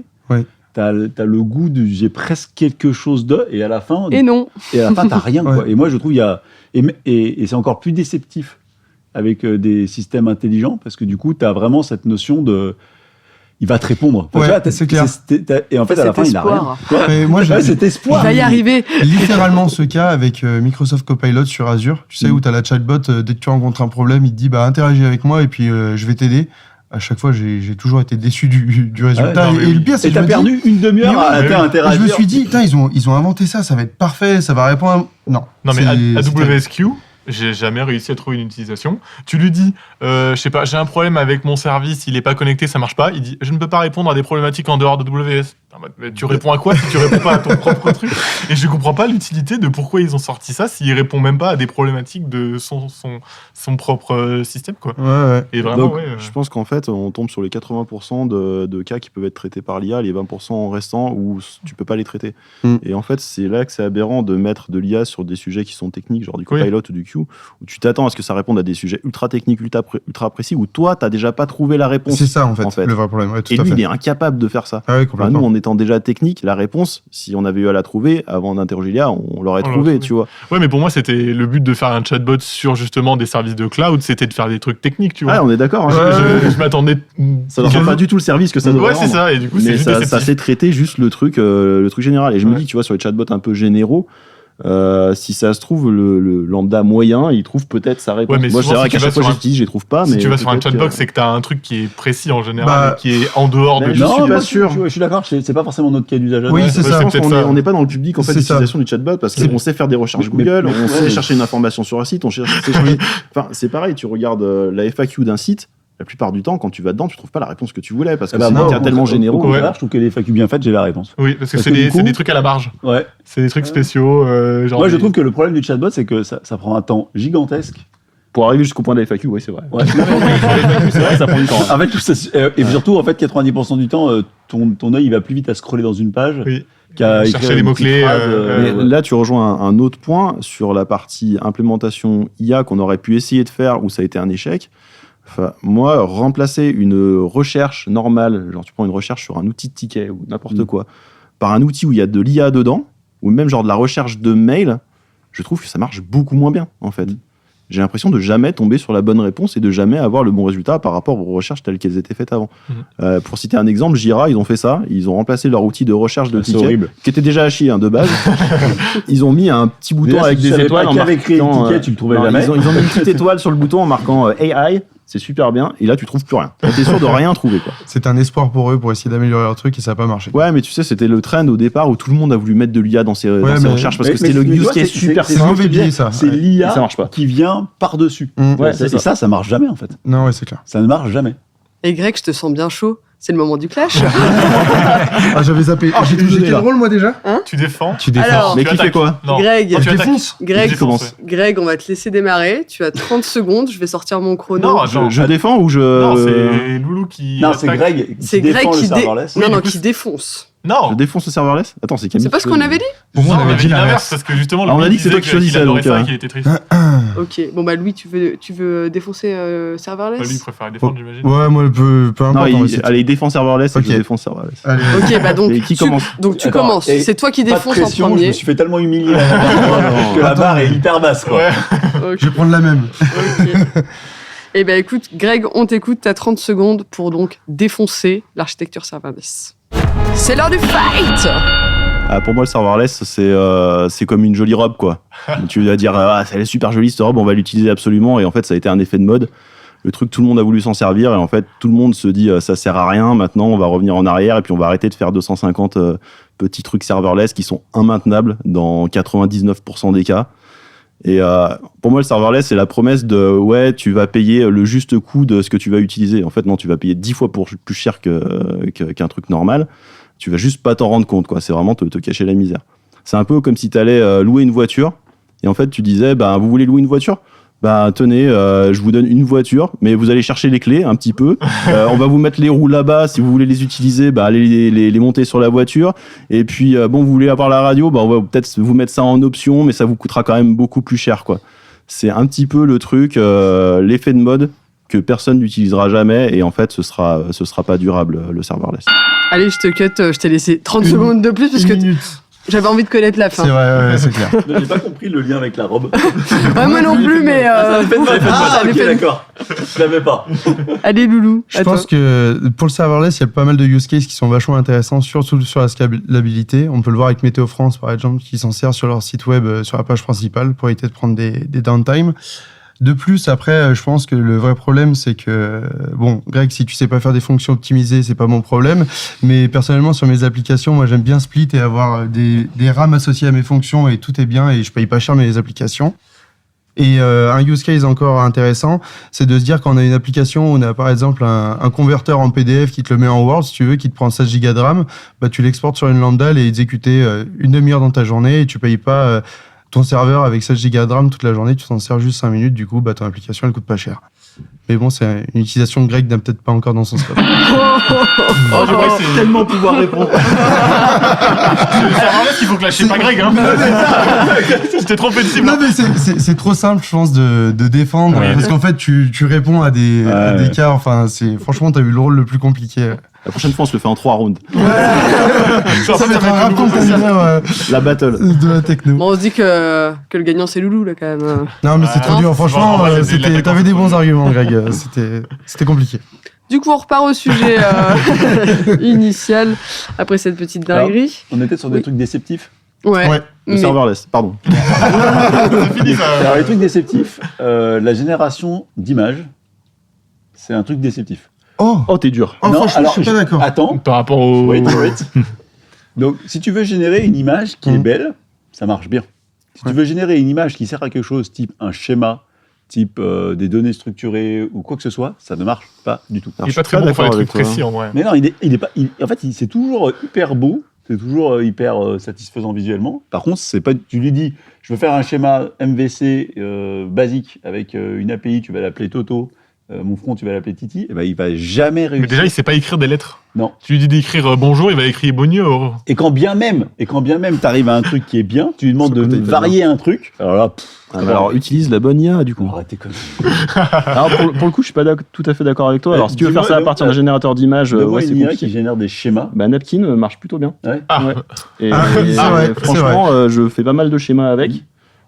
t'as le goût de j'ai presque quelque chose de, et à la fin... Et non. Et à la fin, t'as rien. Quoi. Et moi je trouve il y a... Et c'est encore plus déceptif avec des systèmes intelligents, parce que du coup, tu as vraiment cette notion de... Il va te répondre. C'est clair. Et en fait, à la fin, il n'a rien. Mais moi, cet espoir. Il va y arriver. Littéralement ce cas avec Microsoft Copilot sur Azure. Tu sais, où tu as la chatbot, dès que tu rencontres un problème, il te dit interagis avec moi et puis je vais t'aider. À chaque fois, j'ai toujours été déçu du résultat. Et le pire, c'est que t'as perdu une demi-heure à interagir. Je me suis dit, ils ont inventé ça va être parfait, ça va répondre à... Non, mais AWSQ, j'ai jamais réussi à trouver une utilisation. Tu lui dis, je sais pas, j'ai un problème avec mon service, il est pas connecté, ça marche pas. Il dit, je ne peux pas répondre à des problématiques en dehors de AWS. Mais tu réponds à quoi si tu réponds pas à ton propre truc? Et je comprends pas l'utilité de pourquoi ils ont sorti ça s'il répond même pas à des problématiques de son propre système, quoi. Ouais. Et vraiment, donc, je pense qu'en fait, on tombe sur les 80% de cas qui peuvent être traités par l'IA, les 20% restants où tu peux pas les traiter. Et en fait, c'est là que c'est aberrant de mettre de l'IA sur des sujets qui sont techniques, genre du Copilot ou du Q, où tu t'attends à ce que ça réponde à des sujets ultra techniques, ultra précis, où toi, t'as déjà pas trouvé la réponse. C'est ça, en fait. Le vrai problème. Ouais, tout et à lui, fait. il est incapable de faire ça. Ah oui, complètement. Nous, en étant déjà technique, la réponse, si on avait eu à la trouver avant d'interroger l'IA, on l'aurait trouvé, tu vois. Ouais, mais pour moi, c'était le but de faire un chatbot sur justement des services de cloud, c'était de faire des trucs techniques, tu vois. Ah, on est d'accord. Je m'attendais. Ça n'aura pas du tout le service que ça devrait rendre. Ouais, c'est ça. Et du coup, mais ça s'est traité juste le truc général. Et je me dis, tu vois, sur les chatbots un peu généraux, si ça se trouve, le lambda moyen, il trouve peut-être sa réponse. Ouais, mais moi, c'est vrai qu'à chaque fois, j'utilise, je les trouve pas. Si mais tu vas sur un chatbot, c'est que tu as un truc qui est précis en général, qui est en dehors de. Je suis pas sûr. Je suis d'accord, c'est pas forcément notre cas d'usage. Oui, c'est ça. On n'est pas dans le public en fait d'utilisation du chatbot parce qu'on sait faire des recherches Google, on sait chercher une information sur un site, on cherche. Enfin, c'est pareil. Tu regardes la FAQ d'un site. La plupart du temps, quand tu vas dedans, tu trouves pas la réponse que tu voulais parce que c'est tellement généraux. Je trouve que les FAQ bien faites, j'ai la réponse. Oui, parce que c'est des trucs à la marge. Ouais. C'est des trucs spéciaux. Moi, je trouve que le problème du chatbot, c'est que ça prend un temps gigantesque. Pour arriver jusqu'au point de la FAQ, oui, c'est vrai. Ouais. C'est vrai, ça prend du temps. En fait, et surtout, en fait, 90% du temps, ton œil, il va plus vite à scroller dans une page. Oui. Qu'à chercher les mots-clés. Mais là, tu rejoins un autre point sur la partie implémentation IA qu'on aurait pu essayer de faire où ça a été un échec. Enfin, moi, remplacer une recherche normale, genre tu prends une recherche sur un outil de ticket ou n'importe quoi, par un outil où il y a de l'IA dedans, ou même genre de la recherche de mail, je trouve que ça marche beaucoup moins bien, en fait. J'ai l'impression de jamais tomber sur la bonne réponse et de jamais avoir le bon résultat par rapport aux recherches telles qu'elles étaient faites avant. Pour citer un exemple, Jira, ils ont fait ça. Ils ont remplacé leur outil de recherche de tickets, qui était déjà à chier de base. Ils ont mis un petit bouton déjà, avec des étoiles en marquant... créé le ticket, tu le trouvais jamais. Ils ont mis une petite étoile sur le bouton en marquant AI. C'est super bien. Et là, tu trouves plus rien. T'es sûr de rien trouver, quoi. C'est un espoir pour eux pour essayer d'améliorer leur truc et ça n'a pas marché. Ouais, mais tu sais, c'était le trend au départ où tout le monde a voulu mettre de l'IA dans ses recherches parce que c'était le use case super simple. C'est mauvais biais, ça. C'est l'IA ça marche pas. qui vient par-dessus. Ouais, et ça marche jamais, en fait. Non, ouais, c'est clair. Ça ne marche jamais. Et Greg, je te sens bien chaud. C'est le moment du clash. J'avais zappé. J'ai quel rôle, moi, déjà? Tu défends. Alors, mais qui fait quoi? Non. Greg, tu défonces. Greg, on va te laisser démarrer. Tu as 30 secondes. Je vais sortir mon chrono. Non, attends. Je défends ou je... Non, c'est Loulou qui. Non, c'est Greg. C'est Greg qui défonce. Non. Je défonce le serverless. Attends, c'est Camille. C'est pas ce qu'on avait dit? Pour moi, on Non, avait dit l'inverse. parce que justement, Ah, on a Louis dit que c'est toi disait qui choisissais, qu'il adorait donc, ça et qu'il était triste. Ok. Bon, bah, Louis, tu veux défoncer serverless? Lui, il préfère défendre, j'imagine. Ouais, moi, peu Non, importe. on va essayer. allez, il défend serverless et Ok. je défonce serverless. Allez, Ok, bah, donc. Et qui commence Donc, tu Attends, commences. et C'est toi qui Pas de défonces en pression, je premier. me suis fait tellement humilier que la barre est hyper basse, quoi. Ouais. Ok. je vais prendre la même. Ok. Eh ben écoute, Greg, on t'écoute, t'as 30 secondes pour donc défoncer l'architecture serverless. C'est l'heure du fight! Pour moi, le serverless, c'est comme une jolie robe, quoi. Tu vas dire, elle est super jolie cette robe, on va l'utiliser absolument. Et en fait, ça a été un effet de mode. Le truc, tout le monde a voulu s'en servir. Et en fait, tout le monde se dit, ça sert à rien. Maintenant, on va revenir en arrière et puis on va arrêter de faire 250 petits trucs serverless qui sont immaintenables dans 99% des cas. Et pour moi, le serverless, c'est la promesse de ouais, tu vas payer le juste coût de ce que tu vas utiliser. En fait, non, tu vas payer 10 fois plus cher qu'un truc normal. Tu vas juste pas t'en rendre compte, quoi. C'est vraiment te cacher la misère. C'est un peu comme si tu allais louer une voiture et en fait, tu disais, vous voulez louer une voiture ? Tenez, je vous donne une voiture, mais vous allez chercher les clés un petit peu. On va vous mettre les roues là-bas. Si vous voulez les utiliser, allez les monter sur la voiture. Et puis, vous voulez avoir la radio, on va peut-être vous mettre ça en option, mais ça vous coûtera quand même beaucoup plus cher, quoi. C'est un petit peu le truc, l'effet de mode que personne n'utilisera jamais. Et en fait, ce sera pas durable, le serverless. Allez, je te cut, je t'ai laissé 30 secondes de plus parce que j'avais envie de connaître la fin. C'est vrai, ouais, c'est clair. J'ai pas compris le lien avec la robe. Ouais, moi non plus, mais. Ça fait de mode. ça Ok, fait- d'accord. Je l'avais pas. Allez, Loulou. Je à pense toi. que pour le serverless, il y a pas mal de use cases qui sont vachement intéressants, surtout sur la scalabilité. On peut le voir avec Météo France, par exemple, qui s'en sert sur leur site web, sur la page principale, pour éviter de prendre des downtime. De plus, après, je pense que le vrai problème, c'est que, Greg, si tu sais pas faire des fonctions optimisées, c'est pas mon problème. Mais personnellement, sur mes applications, moi, j'aime bien split et avoir des RAM associées à mes fonctions et tout est bien et je paye pas cher mes applications. Et un use case encore intéressant, c'est de se dire quand on a une application, on a par exemple un converteur en PDF qui te le met en Word, si tu veux, qui te prend 16 Go de RAM, tu l'exportes sur une lambda et exécuter une demi-heure dans ta journée et tu payes pas ton serveur avec 16 Go de RAM toute la journée, tu t'en sers juste 5 minutes, du coup, ton application, elle coûte pas cher. Mais bon, c'est une utilisation que Greg n'a peut-être pas encore dans son scope. Je crois que c'est Tellement pouvoir répondre. le serverless qu'il faut que lâcher pas Greg, hein. J'étais trompé de cible. Non, mais c'est trop simple, je pense, de défendre. Ouais. Parce qu'en fait, tu réponds à des cas. Enfin, franchement, t'as eu le rôle le plus compliqué. La prochaine fois, on se le fait en 3 rounds. Ça va être un rap container La battle. de la techno. Bon, on se dit que le gagnant, c'est Loulou, là, quand même. Non, mais c'est trop dur. Franchement, bon, ouais, c'est t'avais des bons arguments, Greg. C'était compliqué. Du coup, on repart au sujet initial, après cette petite dinguerie. On était sur des trucs déceptifs. Ouais. Ouais. Le Mais- serverless, pardon. C'est fini, ça. Alors, les trucs déceptifs, la génération d'images, c'est un truc déceptif. Oh, t'es dur. Oh, Non, franchement, alors, je suis pas d'accord. Attends. Par rapport au. Wait. Donc, si tu veux générer une image qui est belle, ça marche bien. Si tu veux générer une image qui sert à quelque chose, type un schéma, type des données structurées ou quoi que ce soit, ça ne marche pas du tout. Il est pas très bon pour faire des trucs précis, en vrai. Mais non, en fait, c'est toujours hyper beau, c'est toujours hyper satisfaisant visuellement. Par contre, c'est pas, tu lui dis, je veux faire un schéma MVC basique avec une API, tu vas l'appeler Toto. Mon front, tu vas l'appeler Titi, et il va jamais réussir. Mais déjà, il sait pas écrire des lettres. Non. Tu lui dis d'écrire bonjour, il va écrire bonjour. Et quand bien même t'arrives à un truc qui est bien, tu lui demandes Sur le de côté varier un truc. Alors là, Alors, utilise la bonne IA, du coup. arrêtez comme Alors, pour le coup, je suis pas tout à fait d'accord avec toi. Alors, si tu veux faire ça à partir d'un générateur d'images, Donne-moi c'est une IA qui compliqué. génère des schémas. Napkin marche plutôt bien. Ouais. Ah, Ouais. Et, Ah, et, c'est vrai, franchement, je fais pas mal de schémas avec.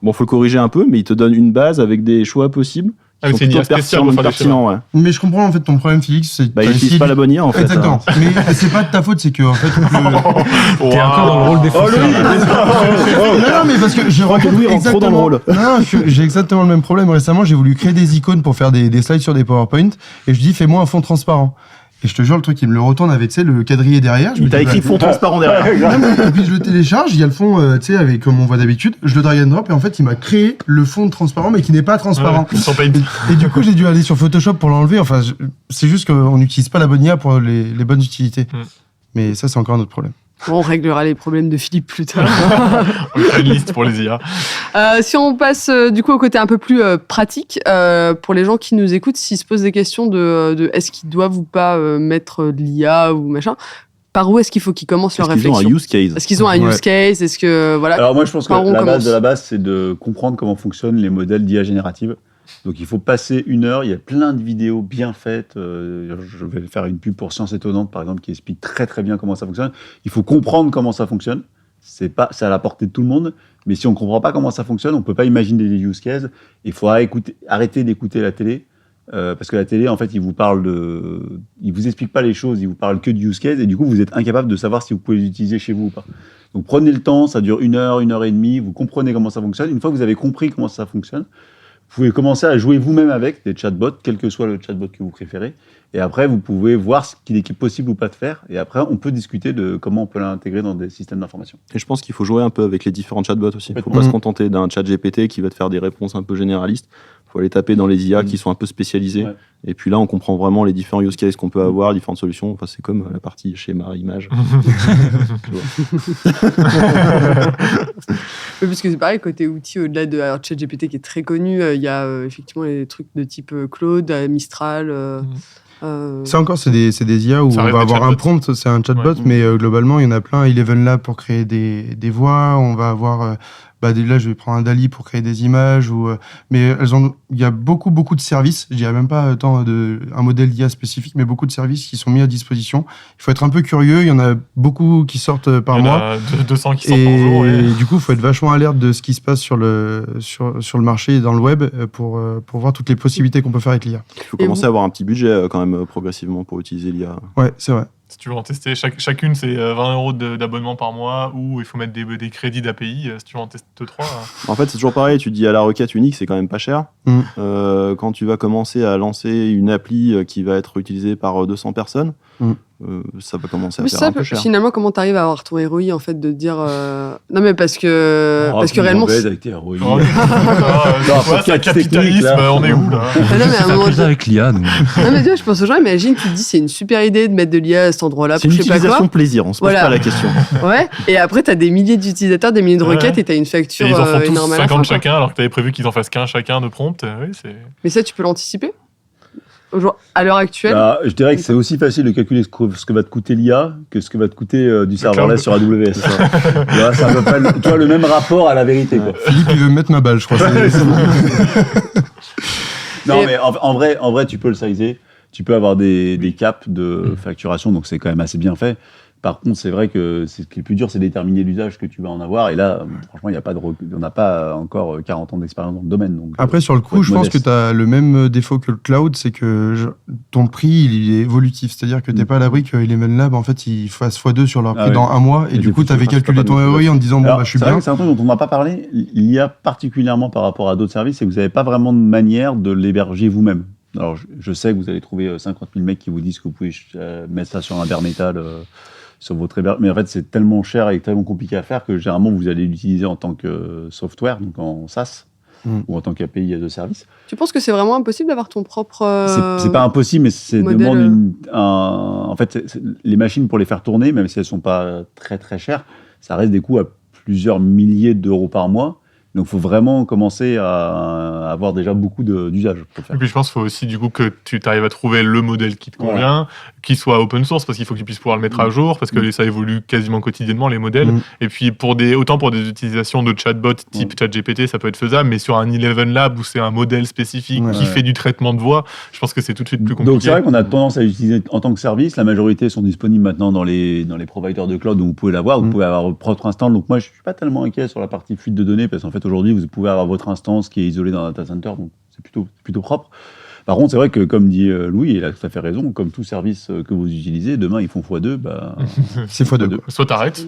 Bon, faut le corriger un peu, mais il te donne une base avec des choix possibles. Ah, mais c'est une IA spéciale pour faire des pertinents, ouais. Mais je comprends en fait ton problème, Félix. C'est Il utilise pas la bonne IA, en fait. Exactement. Mais c'est pas de ta faute, c'est que en fait. T'es encore dans le rôle défenseur. Non, mais parce que je crois que Louis rentre trop dans le rôle. Non, j'ai exactement le même problème. Récemment, j'ai voulu créer des icônes pour faire des slides sur des PowerPoint et je dis fais-moi un fond transparent. Et je te jure, le truc, il me le retourne avec, tu sais, le quadrillé derrière. Il t'a écrit fond transparent derrière. Et puis je le télécharge, il y a le fond, tu sais, avec comme on voit d'habitude. Je le drag and drop et en fait, il m'a créé le fond transparent, mais qui n'est pas transparent. Sans paint. Et du coup, j'ai dû aller sur Photoshop pour l'enlever. Enfin, c'est juste qu'on n'utilise pas la bonne IA pour les bonnes utilités. Mais ça, c'est encore un autre problème. Bon, on réglera les problèmes de Philippe plus tard. On fait une liste pour les IA. Si on passe du coup au côté un peu plus pratique, pour les gens qui nous écoutent, s'ils se posent des questions de est-ce qu'ils doivent ou pas mettre de l'IA ou machin, par où est-ce qu'il faut qu'ils commencent leur Est-ce qu'ils ont réflexion? un use case? Est-ce qu'ils ont un use case? Est-ce que voilà. Alors moi, je pense que Par où on la base commence de la base, c'est de comprendre comment fonctionnent les modèles d'IA générative. Donc il faut passer 1 heure, il y a plein de vidéos bien faites. Je vais faire une pub pour Science Étonnante, par exemple, qui explique très très bien comment ça fonctionne. Il faut comprendre comment ça fonctionne. C'est à la portée de tout le monde, mais si on ne comprend pas comment ça fonctionne, on ne peut pas imaginer les use cases. Il faut arrêter d'écouter la télé, parce que la télé, en fait, il vous explique pas les choses, il vous parle que de use case, et du coup, vous êtes incapable de savoir si vous pouvez les utiliser chez vous ou pas. Donc prenez le temps, ça dure 1 heure, 1 heure et demie, vous comprenez comment ça fonctionne. Une fois que vous avez compris comment ça fonctionne, vous pouvez commencer à jouer vous-même avec des chatbots, quel que soit le chatbot que vous préférez. Et après, vous pouvez voir ce qu'il est possible ou pas de faire. Et après, on peut discuter de comment on peut l'intégrer dans des systèmes d'information. Et je pense qu'il faut jouer un peu avec les différents chatbots aussi. Il ne faut pas Mhm. se contenter d'un chat GPT qui va te faire des réponses un peu généralistes. Il faut aller taper dans les IA qui sont un peu spécialisées. Ouais. Et puis là, on comprend vraiment les différents use cases qu'on peut avoir, les différentes solutions. Enfin, c'est comme la partie schéma, image. Oui, parce que c'est pareil, côté outils, au-delà de ChatGPT qui est très connu, il y a effectivement les trucs de type Claude, Mistral. Ça encore, c'est des IA où Ça on reste va des avoir un chatbots. prompt, c'est un chatbot, Ouais. mais globalement, il y en a plein. Eleven Lab pour créer des voix, on va avoir... là, je vais prendre un DALL-E pour créer des images, mais il y a beaucoup de services, je dirais même pas tant un modèle d'IA spécifique, mais beaucoup de services qui sont mis à disposition. Il faut être un peu curieux, il y en a beaucoup qui sortent par Il y en mois. a 200 qui sortent par jour. Et du coup, il faut être vachement alerte de ce qui se passe sur le marché et dans le web pour voir toutes les possibilités qu'on peut faire avec l'IA. Il faut Et commencer vous à avoir un petit budget quand même progressivement pour utiliser l'IA. Ouais, c'est vrai. Si tu veux en tester, chacune c'est 20 euros d'abonnement par mois ou il faut mettre des crédits d'API. Si tu veux en tester 3. En fait, c'est toujours pareil. Tu dis à la requête unique, c'est quand même pas cher. Quand tu vas commencer à lancer une appli qui va être utilisée par 200 personnes, ça va commencer à Mais faire ça, un peu cher. finalement, comment t'arrives à avoir ton ROI, en fait, de dire... Non, mais parce que réellement... avec tes ROI. Oh, faut c'est un qu'il y ait technique, capitalisme, là. on est où là? Ah non, mais à un moment Faire donné- avec l'IA. donc. Non, mais tu vois, je pense aux gens, imagine, tu te dis, c'est une super idée de mettre de l'IA à cet endroit-là, C'est pour une je sais pas utilisation quoi. plaisir, on se pose Voilà. pas la question. Ouais, et après, t'as des milliers d'utilisateurs, des milliers de Ouais. requêtes, et t'as une Et facture ils en font tous énorme à la fin, 50 quoi. chacun alors que t'avais prévu qu'ils en fassent qu'un chacun de prompt. Oui, c'est... Mais ça, tu peux l'anticiper à l'heure actuelle. Bah, je dirais que c'est aussi facile de calculer ce que va te coûter l'IA que ce que va te coûter du serverless sur AWS. Tu vois, c'est à peu près le même rapport à la vérité. Quoi. Philippe, il veut me mettre ma balle, je crois. Non, Et- mais en vrai, tu peux le sizer. Tu peux avoir des caps de facturation, donc c'est quand même assez bien fait. Par contre, c'est vrai que ce qui est le plus dur, c'est déterminer l'usage que tu vas en avoir. Et là, franchement, on n'a pas encore 40 ans d'expérience dans le domaine. Donc, Après, sur le faut coup, être je pense que modeste. tu as le même défaut que le cloud, c'est que ton prix, il est évolutif. C'est-à-dire que tu n'es pas à l'abri que Eleven Lab, en fait, ils fassent x2 sur leur prix Ah ouais. dans un mois. Et Et du du coup, coup, tu avais tu calculé passes pas ton de ROI en te disant, bon, Alors, bah, je suis c'est vrai bien. que c'est un truc dont on n'a pas parlé. L'IA, particulièrement par rapport à d'autres services, c'est que vous n'avez pas vraiment de manière de l'héberger vous-même. Alors, je sais que vous allez trouver 50 000 mecs qui vous disent que vous pouvez mettre ça sur un bare metal sur votre hébergeur. Mais en fait, c'est tellement cher et tellement compliqué à faire que généralement, vous allez l'utiliser en tant que software, donc en SaaS, ou en tant qu'API de service. Tu penses que c'est vraiment impossible d'avoir ton propre... C'est pas impossible, mais c'est modèle, demande en fait, les machines pour les faire tourner, même si elles sont pas très très chères, ça reste des coûts à plusieurs milliers d'euros par mois. Donc, il faut vraiment commencer à avoir déjà beaucoup d'usages pour le faire. Et puis je pense qu'il faut aussi du coup que tu arrives à trouver le modèle qui te convient, qui soit open source parce qu'il faut que tu puisses pouvoir le mettre à jour parce que ça évolue quasiment quotidiennement les modèles. Et puis autant pour des utilisations de chatbot type ChatGPT, ça peut être faisable, mais sur un Eleven Lab où c'est un modèle spécifique qui fait du traitement de voix, je pense que c'est tout de suite plus compliqué. Donc c'est vrai qu'on a tendance à l'utiliser en tant que service. La majorité sont disponibles maintenant dans les providers de cloud où vous pouvez l'avoir. Vous pouvez avoir votre propre instance. Donc moi je suis pas tellement inquiet sur la partie fuite de données parce qu'en fait aujourd'hui vous pouvez avoir votre instance qui est isolée dans un data center, donc c'est plutôt propre. Par contre, c'est vrai que, comme dit Louis, et il a tout à fait raison, comme tout service que vous utilisez, demain ils font x2, c'est x2. Soit t'arrêtes.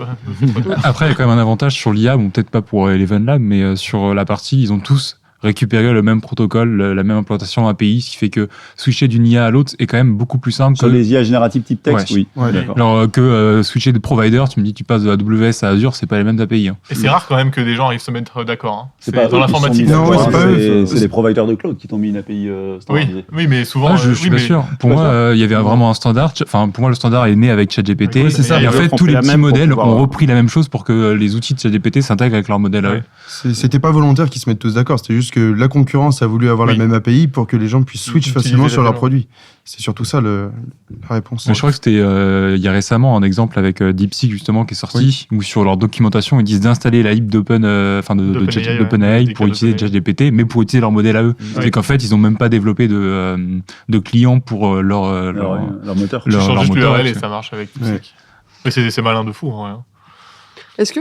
Après, il y a quand même un avantage sur l'IA, bon, peut-être pas pour Eleven Lab, mais sur la partie, ils ont tous récupéré le même protocole, la même implantation API, ce qui fait que switcher d'une IA à l'autre est quand même beaucoup plus simple. Sur les IA génératives type texte, Ouais. oui. D'accord. Alors que switcher de provider, tu me dis tu passes de AWS à Azure, c'est pas les mêmes API. Hein. Et c'est rare quand même que des gens arrivent à se mettre d'accord. Hein. C'est pas dans eux qui sont l'informatique. mis Non, d'accord, ouais, c'est pas eux. c'est les providers de cloud qui t'ont mis une API standardisée. Oui, mais souvent. Je suis pas sûr. Pour pas moi, il y avait vraiment un standard. Enfin, pour moi, le standard est né avec ChatGPT. Oui, c'est ça. Et en Les fait, autres ont tous pris les la petits même pour modèles pouvoir- ont repris la même chose pour que les outils de ChatGPT s'intègrent avec leur modèle. Ouais. C'était pas volontaire qu'ils se mettent tous d'accord. C'était juste que la concurrence a voulu avoir Oui. la même API pour que les gens puissent switch Utiliser facilement sur leurs facilement. produits. C'est surtout ça la réponse. Mais je crois que c'était il y a récemment un exemple avec DeepSeek justement qui est sorti où sur leur documentation ils disent d'installer la HIP d'OpenAI pour utiliser ChatGPT mais pour utiliser leur modèle à eux. C'est qu'en fait ils ont même pas développé de clients pour leur moteur. Tu changes juste moteur, l'URL et c'est- ça marche avec Ouais. DeepSeek. Mais c'est malin de fou, en vrai. Est-ce que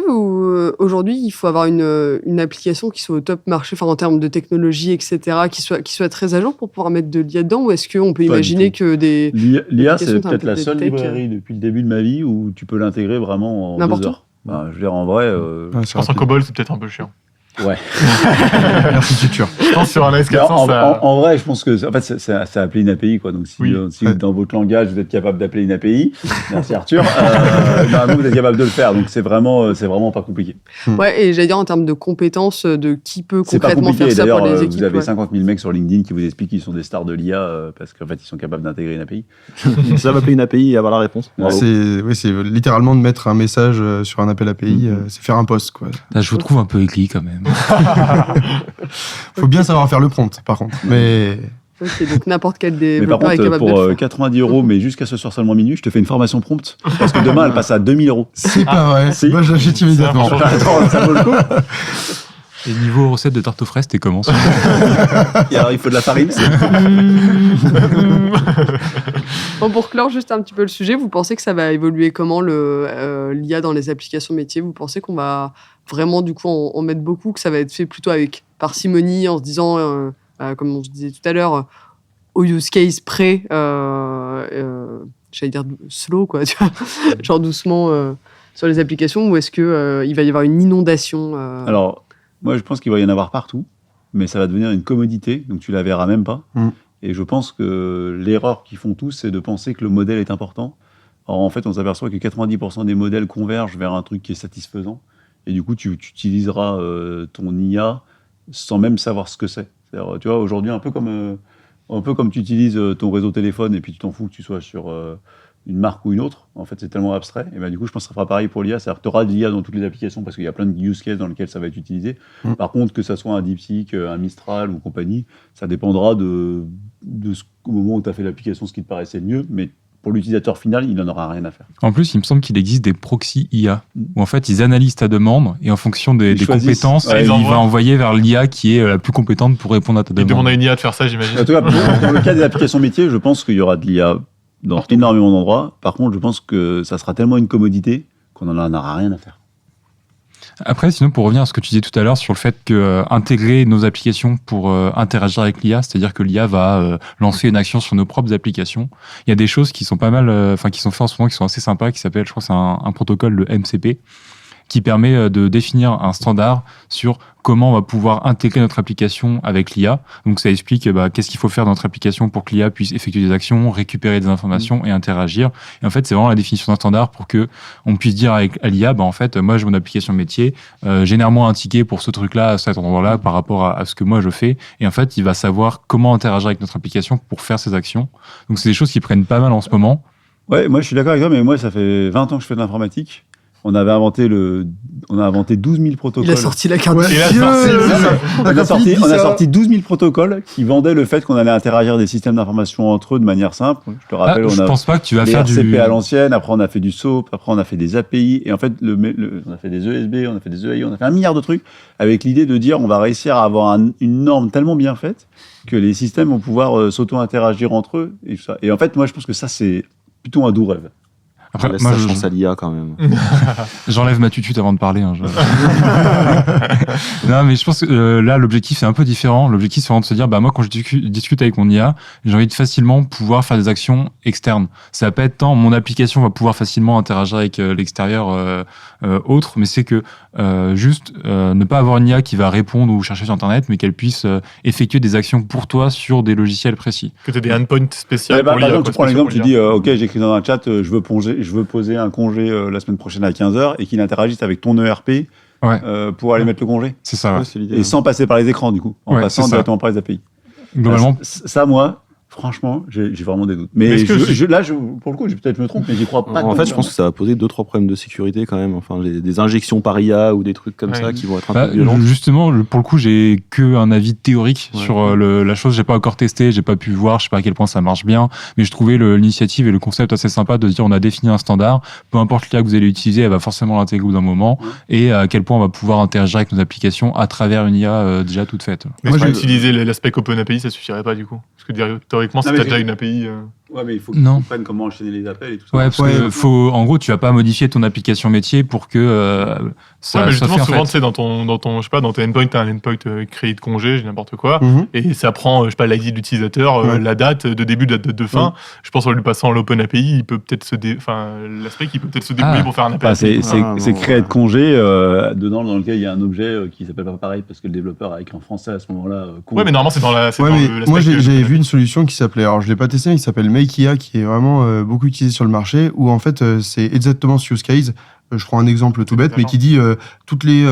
aujourd'hui, il faut avoir une application qui soit au top marché, enfin en termes de technologie, etc., qui soit très à jour pour pouvoir mettre de l'IA dedans, ou est-ce qu'on peut Pas du imaginer tout. que des L'IA, c'est L'application, t'as un peut-être peu la de seule tech, librairie depuis le début de ma vie où tu peux l'intégrer vraiment en N'importe 2 où. heures. Bah, je veux dire, en vrai, Ouais, Je pense en COBOL, c'est peut-être un peu chiant. ouais. Merci Futur. Je pense sur un Mais AS400, ça... en vrai, je pense que en fait, c'est appeler une API, quoi. Donc, si, Oui. si dans votre langage, vous êtes capable d'appeler une API, merci Arthur, normalement, vous êtes capable de le faire. Donc, c'est vraiment pas compliqué. Ouais, et j'allais dire en termes de compétences, de qui peut C'est pas concrètement compliqué. faire ça D'ailleurs, pour les équipes. vous avez ouais. 50 000 mecs sur LinkedIn qui vous expliquent qu'ils sont des stars de l'IA parce qu'en fait, ils sont capables d'intégrer une API. Ça va appeler une API et avoir la réponse. Bravo. C'est littéralement de mettre un message sur un appel API, c'est faire un post, quoi. Là, je vous trouve un peu aigri quand même. Faut bien savoir faire le prompt, par contre. Mais Ok, donc n'importe quel Mais par développeur est contre, capable de le pour faire. 90 €, mais jusqu'à ce soir seulement minuit, je te fais une formation prompt. Parce que demain, elle passe à 2000 €. c'est pas vrai. si. Moi, j'achète immédiatement. Ça marche. Attends, ça vaut le coup. Et niveau recette de tarte aux fraises, t'es comment ça Et alors, il faut de la farine. Bon, pour clore juste un petit peu le sujet, vous pensez que ça va évoluer comment l'IA dans les applications métiers? Vous pensez qu'on va vraiment du coup en mettre beaucoup, que ça va être fait plutôt avec parcimonie, en se disant, comme on se disait tout à l'heure, au use case près, j'allais dire slow, quoi, tu vois, genre doucement sur les applications, ou est-ce que il va y avoir une inondation Alors, moi, je pense qu'il va y en avoir partout, mais ça va devenir une commodité, donc tu la verras même pas. Mm. Et je pense que l'erreur qu'ils font tous, c'est de penser que le modèle est important. Or, en fait, on s'aperçoit que 90% des modèles convergent vers un truc qui est satisfaisant. Et du coup, tu utiliseras ton IA sans même savoir ce que c'est. C'est-à-dire, tu vois, aujourd'hui, un peu comme tu utilises ton réseau téléphone et puis tu t'en fous que tu sois sur une marque ou une autre. En fait, c'est tellement abstrait. Et ben, du coup, je pense que ça fera pareil pour l'IA. C'est-à-dire que tu auras de l'IA dans toutes les applications parce qu'il y a plein de use cases dans lesquels ça va être utilisé. Mm. Par contre, que ça soit un DeepSeek, un Mistral ou compagnie, ça dépendra au moment où tu as fait l'application, ce qui te paraissait le mieux. Mais pour l'utilisateur final, il n'en aura rien à faire. En plus, il me semble qu'il existe des proxys IA où en fait ils analysent ta demande et en fonction des choisissent. compétences, Ouais, ils il envoient. va envoyer vers l'IA qui est la plus compétente pour répondre à ta Il demande. demande à une IA de faire ça, j'imagine. En tout cas, pour le cas des applications métiers, je pense qu'il y aura de l'IA dans énormément d'endroits. Par contre, je pense que ça sera tellement une commodité qu'on n'en aura rien à faire. Après, sinon, pour revenir à ce que tu disais tout à l'heure sur le fait que intégrer nos applications pour interagir avec l'IA, c'est-à-dire que l'IA va lancer une action sur nos propres applications, il y a des choses qui sont pas mal, qui sont faites en ce moment, qui sont assez sympas, qui s'appelle, je crois, c'est un protocole, le MCP, qui permet de définir un standard sur comment on va pouvoir intégrer notre application avec l'IA. Donc ça explique qu'est-ce qu'il faut faire dans notre application pour que l'IA puisse effectuer des actions, récupérer des informations et interagir. Et en fait, c'est vraiment la définition d'un standard pour que on puisse dire à l'IA, en fait, moi j'ai mon application métier, généralement un ticket pour ce truc-là, à cet endroit-là, par rapport à ce que moi je fais. Et en fait, il va savoir comment interagir avec notre application pour faire ces actions. Donc c'est des choses qui prennent pas mal en ce moment. Ouais, moi je suis d'accord avec toi, mais moi ça fait 20 ans que je fais de l'informatique. On a inventé 12 000 protocoles. Il a sorti la carte Ouais, de Et là, Dieu. On a sorti 12 000 protocoles qui vendaient le fait qu'on allait interagir des systèmes d'information entre eux de manière simple. Je te rappelle, je on a pense pas que tu vas les faire RCP du... à l'ancienne, après on a fait du SOAP, après on a fait des API, et en fait on a fait des ESB, on a fait des EAI, on a fait 1 milliard de trucs avec l'idée de dire on va réussir à avoir une norme tellement bien faite que les systèmes vont pouvoir s'auto-interagir entre eux. Et, tout ça. Et en fait, moi je pense que ça c'est plutôt un doux rêve. Après, Laisse moi, sa chance à l'IA quand même. J'enlève ma tutute avant de parler. Hein, non, mais je pense que là, l'objectif c'est un peu différent. L'objectif c'est vraiment de se dire, moi, quand je discute avec mon IA, j'ai envie de facilement pouvoir faire des actions externes. Ça va pas être tant mon application va pouvoir facilement interagir avec l'extérieur autre, mais c'est que juste ne pas avoir une IA qui va répondre ou chercher sur Internet, mais qu'elle puisse effectuer des actions pour toi sur des logiciels précis. Que tu aies des endpoints spéciaux Ouais, pour par l'IA. exemple, tu prends l'exemple, tu dis l'IA. ok, j'écris dans un chat, je veux poser un congé la semaine prochaine à 15h et qu'il interagisse avec ton ERP pour aller mettre le congé. C'est ça. Ouais. Ouais, c'est l'idée. Et sans passer par les écrans, du coup, en Ouais, passant c'est ça. directement par les API. Globalement, Ça, moi, Franchement, j'ai vraiment des doutes. Mais est-ce que là, pour le coup, peut-être me trompe, mais j'y crois pas. En fait, je pense que ça va poser 2-3 problèmes de sécurité quand même. Enfin, des injections par IA ou des trucs comme ça qui vont être un peu violents. Justement, pour le coup, j'ai que un avis théorique sur la chose. J'ai pas encore testé, j'ai pas pu voir, je sais pas à quel point ça marche bien, mais je trouvais l'initiative et le concept assez sympa de se dire on a défini un standard, peu importe l'IA que vous allez utiliser, elle va forcément l'intégrer au bout d'un moment, et à quel point on va pouvoir interagir avec nos applications à travers une IA déjà toute faite. Mais moi, utiliser l'aspect OpenAPI, ça suffirait pas du coup. Parce que théoriquement, si t'as déjà une API. Ouais, mais il faut qu'ils comprennent comment enchaîner les appels et tout ça. Ouais, parce que en gros, tu vas pas modifier ton application métier pour que ça mais soit justement, fait, souvent, en tu fait. sais, dans tes endpoints, t'as un endpoint créé de congé, j'ai n'importe quoi, et ça prend, l'ID de l'utilisateur, la date de début, la date de fin. Je pense en lui passant l'Open API, il peut peut-être l'aspect qui peut peut-être se débrouiller pour faire un appel. C'est créé de congé dedans dans lequel il y a un objet qui s'appelle pas pareil parce que le développeur a écrit en français à ce moment-là. Ouais, mais normalement, c'est dans l'aspect. Moi, j'avais vu une solution qui s'appelait, alors je l'ai pas testé, mais qui s'appelle MakeIA, qui est vraiment beaucoup utilisé sur le marché, où en fait, c'est exactement ce use case. Je prends un exemple tout bête, mais qui dit toutes les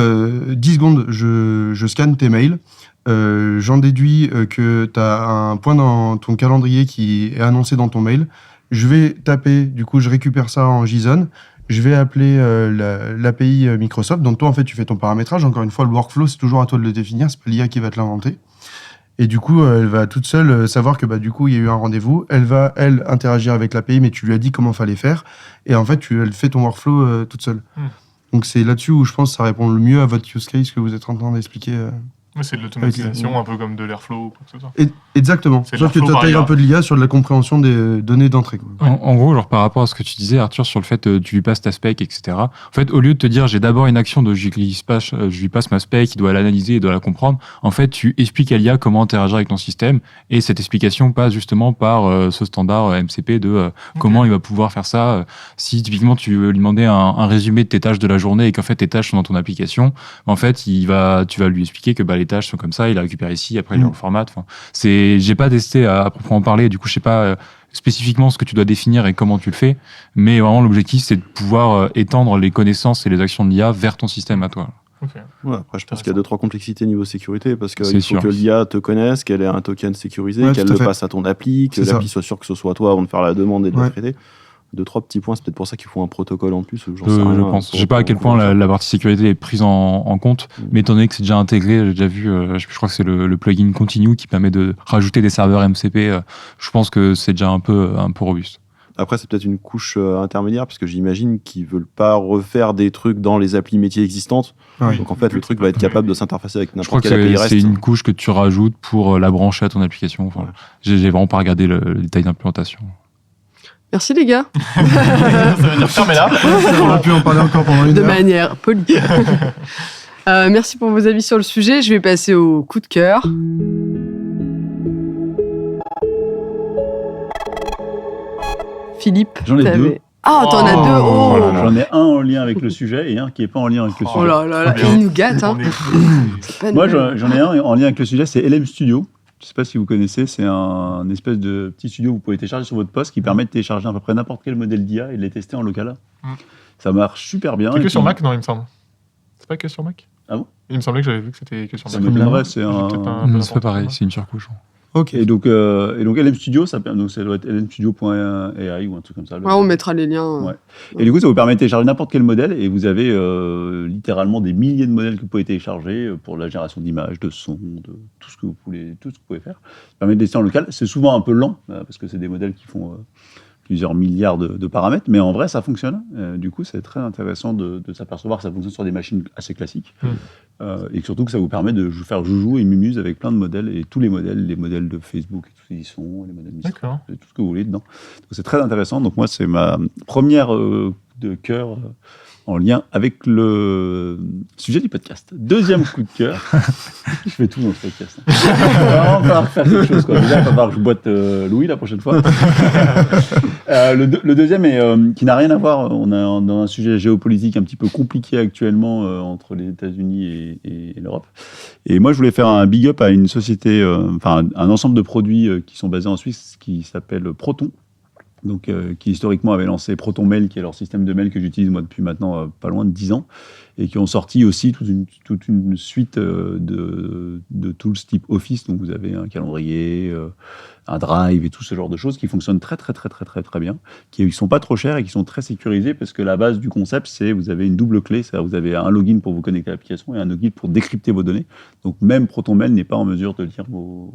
10 secondes, je scanne tes mails. J'en déduis que tu as un point dans ton calendrier qui est annoncé dans ton mail. Je vais taper, du coup, je récupère ça en JSON. Je vais appeler l'API Microsoft. Donc toi, en fait, tu fais ton paramétrage. Encore une fois, le workflow, c'est toujours à toi de le définir. C'est pas l'IA qui va te l'inventer. Et du coup, elle va toute seule savoir que du coup, il y a eu un rendez-vous. Elle va, interagir avec l'API, mais tu lui as dit comment fallait faire. Et en fait, elle fait ton workflow toute seule. Donc c'est là-dessus où je pense que ça répond le mieux à votre use case que vous êtes en train d'expliquer. C'est de l'automatisation, un peu comme de l'Airflow ou quoi que ce soit. Exactement. Sauf que tu attaques un peu de l'IA sur de la compréhension des données d'entrée. En gros, par rapport à ce que tu disais, Arthur, sur le fait tu lui passes ta spec, etc. En fait, au lieu de te dire j'ai d'abord une action de je lui passe ma spec, il doit l'analyser, il doit la comprendre, en fait, tu expliques à l'IA comment interagir avec ton système, et cette explication passe justement par ce standard MCP de comment il va pouvoir faire ça. Si typiquement tu veux lui demander un résumé de tes tâches de la journée et qu'en fait tes tâches sont dans ton application, en fait, tu vas lui expliquer que les tâches sont comme ça, il a récupéré ici, après il le reformate. J'ai pas testé à proprement parler, du coup je sais pas spécifiquement ce que tu dois définir et comment tu le fais, mais vraiment l'objectif c'est de pouvoir étendre les connaissances et les actions de l'IA vers ton système à toi. Ouais, après je pense qu'il y a 2-3 complexités niveau sécurité, parce qu'il faut que l'IA te connaisse, qu'elle ait un token sécurisé, qu'elle le passe à ton appli, que l'appli soit sûr que ce soit toi avant de faire la demande et de la traiter. 2-3 petits points, c'est peut-être pour ça qu'il faut un protocole en plus. J'en sais rien, je pense. Je sais pas à quel point la partie sécurité est prise en compte, mais étant donné que c'est déjà intégré, j'ai déjà vu, je crois que c'est le plugin Continue qui permet de rajouter des serveurs MCP. Je pense que c'est déjà un peu robuste. Après, c'est peut-être une couche intermédiaire, parce que j'imagine qu'ils veulent pas refaire des trucs dans les applis métiers existantes. Donc en fait, le truc va être capable de s'interfacer avec n'importe quelle API REST. C'est une couche que tu rajoutes pour la brancher à ton application. Enfin, j'ai vraiment pas regardé le détail d'implémentation. Merci les gars. Ça veut dire fermez-la. On a pu en parler encore pendant une heure. De manière polie. Merci pour vos avis sur le sujet. Je vais passer au coup de cœur. Philippe, j'en ai deux. Ah, t'en as deux. Oh. Voilà, j'en ai un en lien avec le sujet et un qui n'est pas en lien avec le sujet. Oh là là, il nous gâte. Hein. Moi, j'en ai un en lien avec le sujet, c'est LM Studio. Je ne sais pas si vous connaissez, c'est un espèce de petit studio que vous pouvez télécharger sur votre poste qui permet de télécharger à peu près n'importe quel modèle d'IA et de les tester en local. Ça marche super bien. C'est que sur Mac, non, il me semble. C'est pas que sur Mac? Ah bon? Il me semblait que j'avais vu que c'était que sur Mac. C'est un... c'est pas pareil, c'est une surcouche. Ok. Et donc LM Studio, ça doit être lmstudio.ai ou un truc comme ça. On mettra les liens. Ouais. Et du coup, ça vous permet de télécharger n'importe quel modèle et vous avez littéralement des milliers de modèles que vous pouvez télécharger pour la génération d'images, de sons, de tout ce que vous pouvez faire. Ça permet de tester en local. C'est souvent un peu lent parce que c'est des modèles qui font plusieurs milliards de paramètres, mais en vrai, ça fonctionne. Du coup, c'est très intéressant de s'apercevoir que ça fonctionne sur des machines assez classiques. Et surtout que ça vous permet de faire joujou et mumuse avec plein de modèles, et tous les modèles de Facebook, et tout ce qu'ils sont, les modèles Mistral, tout ce que vous voulez dedans. Donc c'est très intéressant. Donc moi, c'est ma première de cœur en lien avec le sujet du podcast. Deuxième coup de cœur. Je fais tout dans ce podcast. Il va falloir faire quelque chose. Déjà, il va falloir que je boite Louis la prochaine fois. Le deuxième, qui n'a rien à voir. On est dans un sujet géopolitique un petit peu compliqué actuellement entre les États-Unis et l'Europe. Et moi, je voulais faire un big up à une société, un ensemble de produits qui sont basés en Suisse qui s'appelle Proton. donc, qui historiquement avaient lancé ProtonMail, qui est leur système de mail que j'utilise moi depuis maintenant pas loin de 10 ans, et qui ont sorti aussi toute une suite de tools type Office. Donc vous avez un calendrier, un Drive et tout ce genre de choses qui fonctionnent très bien, qui ne sont pas trop chers et qui sont très sécurisés, parce que la base du concept, c'est vous avez une double clé, c'est-à-dire vous avez un login pour vous connecter à l'application et un login pour décrypter vos données. Donc même ProtonMail n'est pas en mesure de lire vos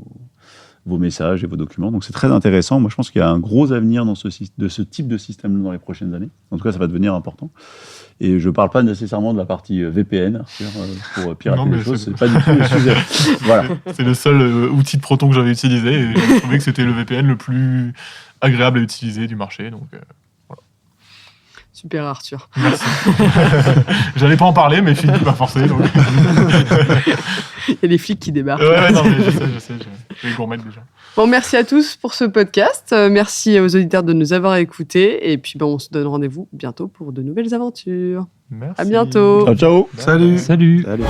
messages et vos documents. Donc c'est très intéressant. Moi, je pense qu'il y a un gros avenir de ce type de système dans les prochaines années. En tout cas, ça va devenir important. Et je ne parle pas nécessairement de la partie VPN pour pirater les choses. C'est pas du tout le sujet. Voilà. C'est le seul outil de Proton que j'avais utilisé et j'ai trouvé que c'était le VPN le plus agréable à utiliser du marché. Donc, voilà. Super, Arthur. Merci. J'allais pas en parler, mais Philippe m'a forcé. Donc... Il y a des flics qui débarquent. Ouais, non, mais je sais. Je vais gourmette déjà. Bon, merci à tous pour ce podcast. Merci aux auditeurs de nous avoir écoutés. Et puis, on se donne rendez-vous bientôt pour de nouvelles aventures. Merci. À bientôt. Ciao. Salut. Salut. Salut.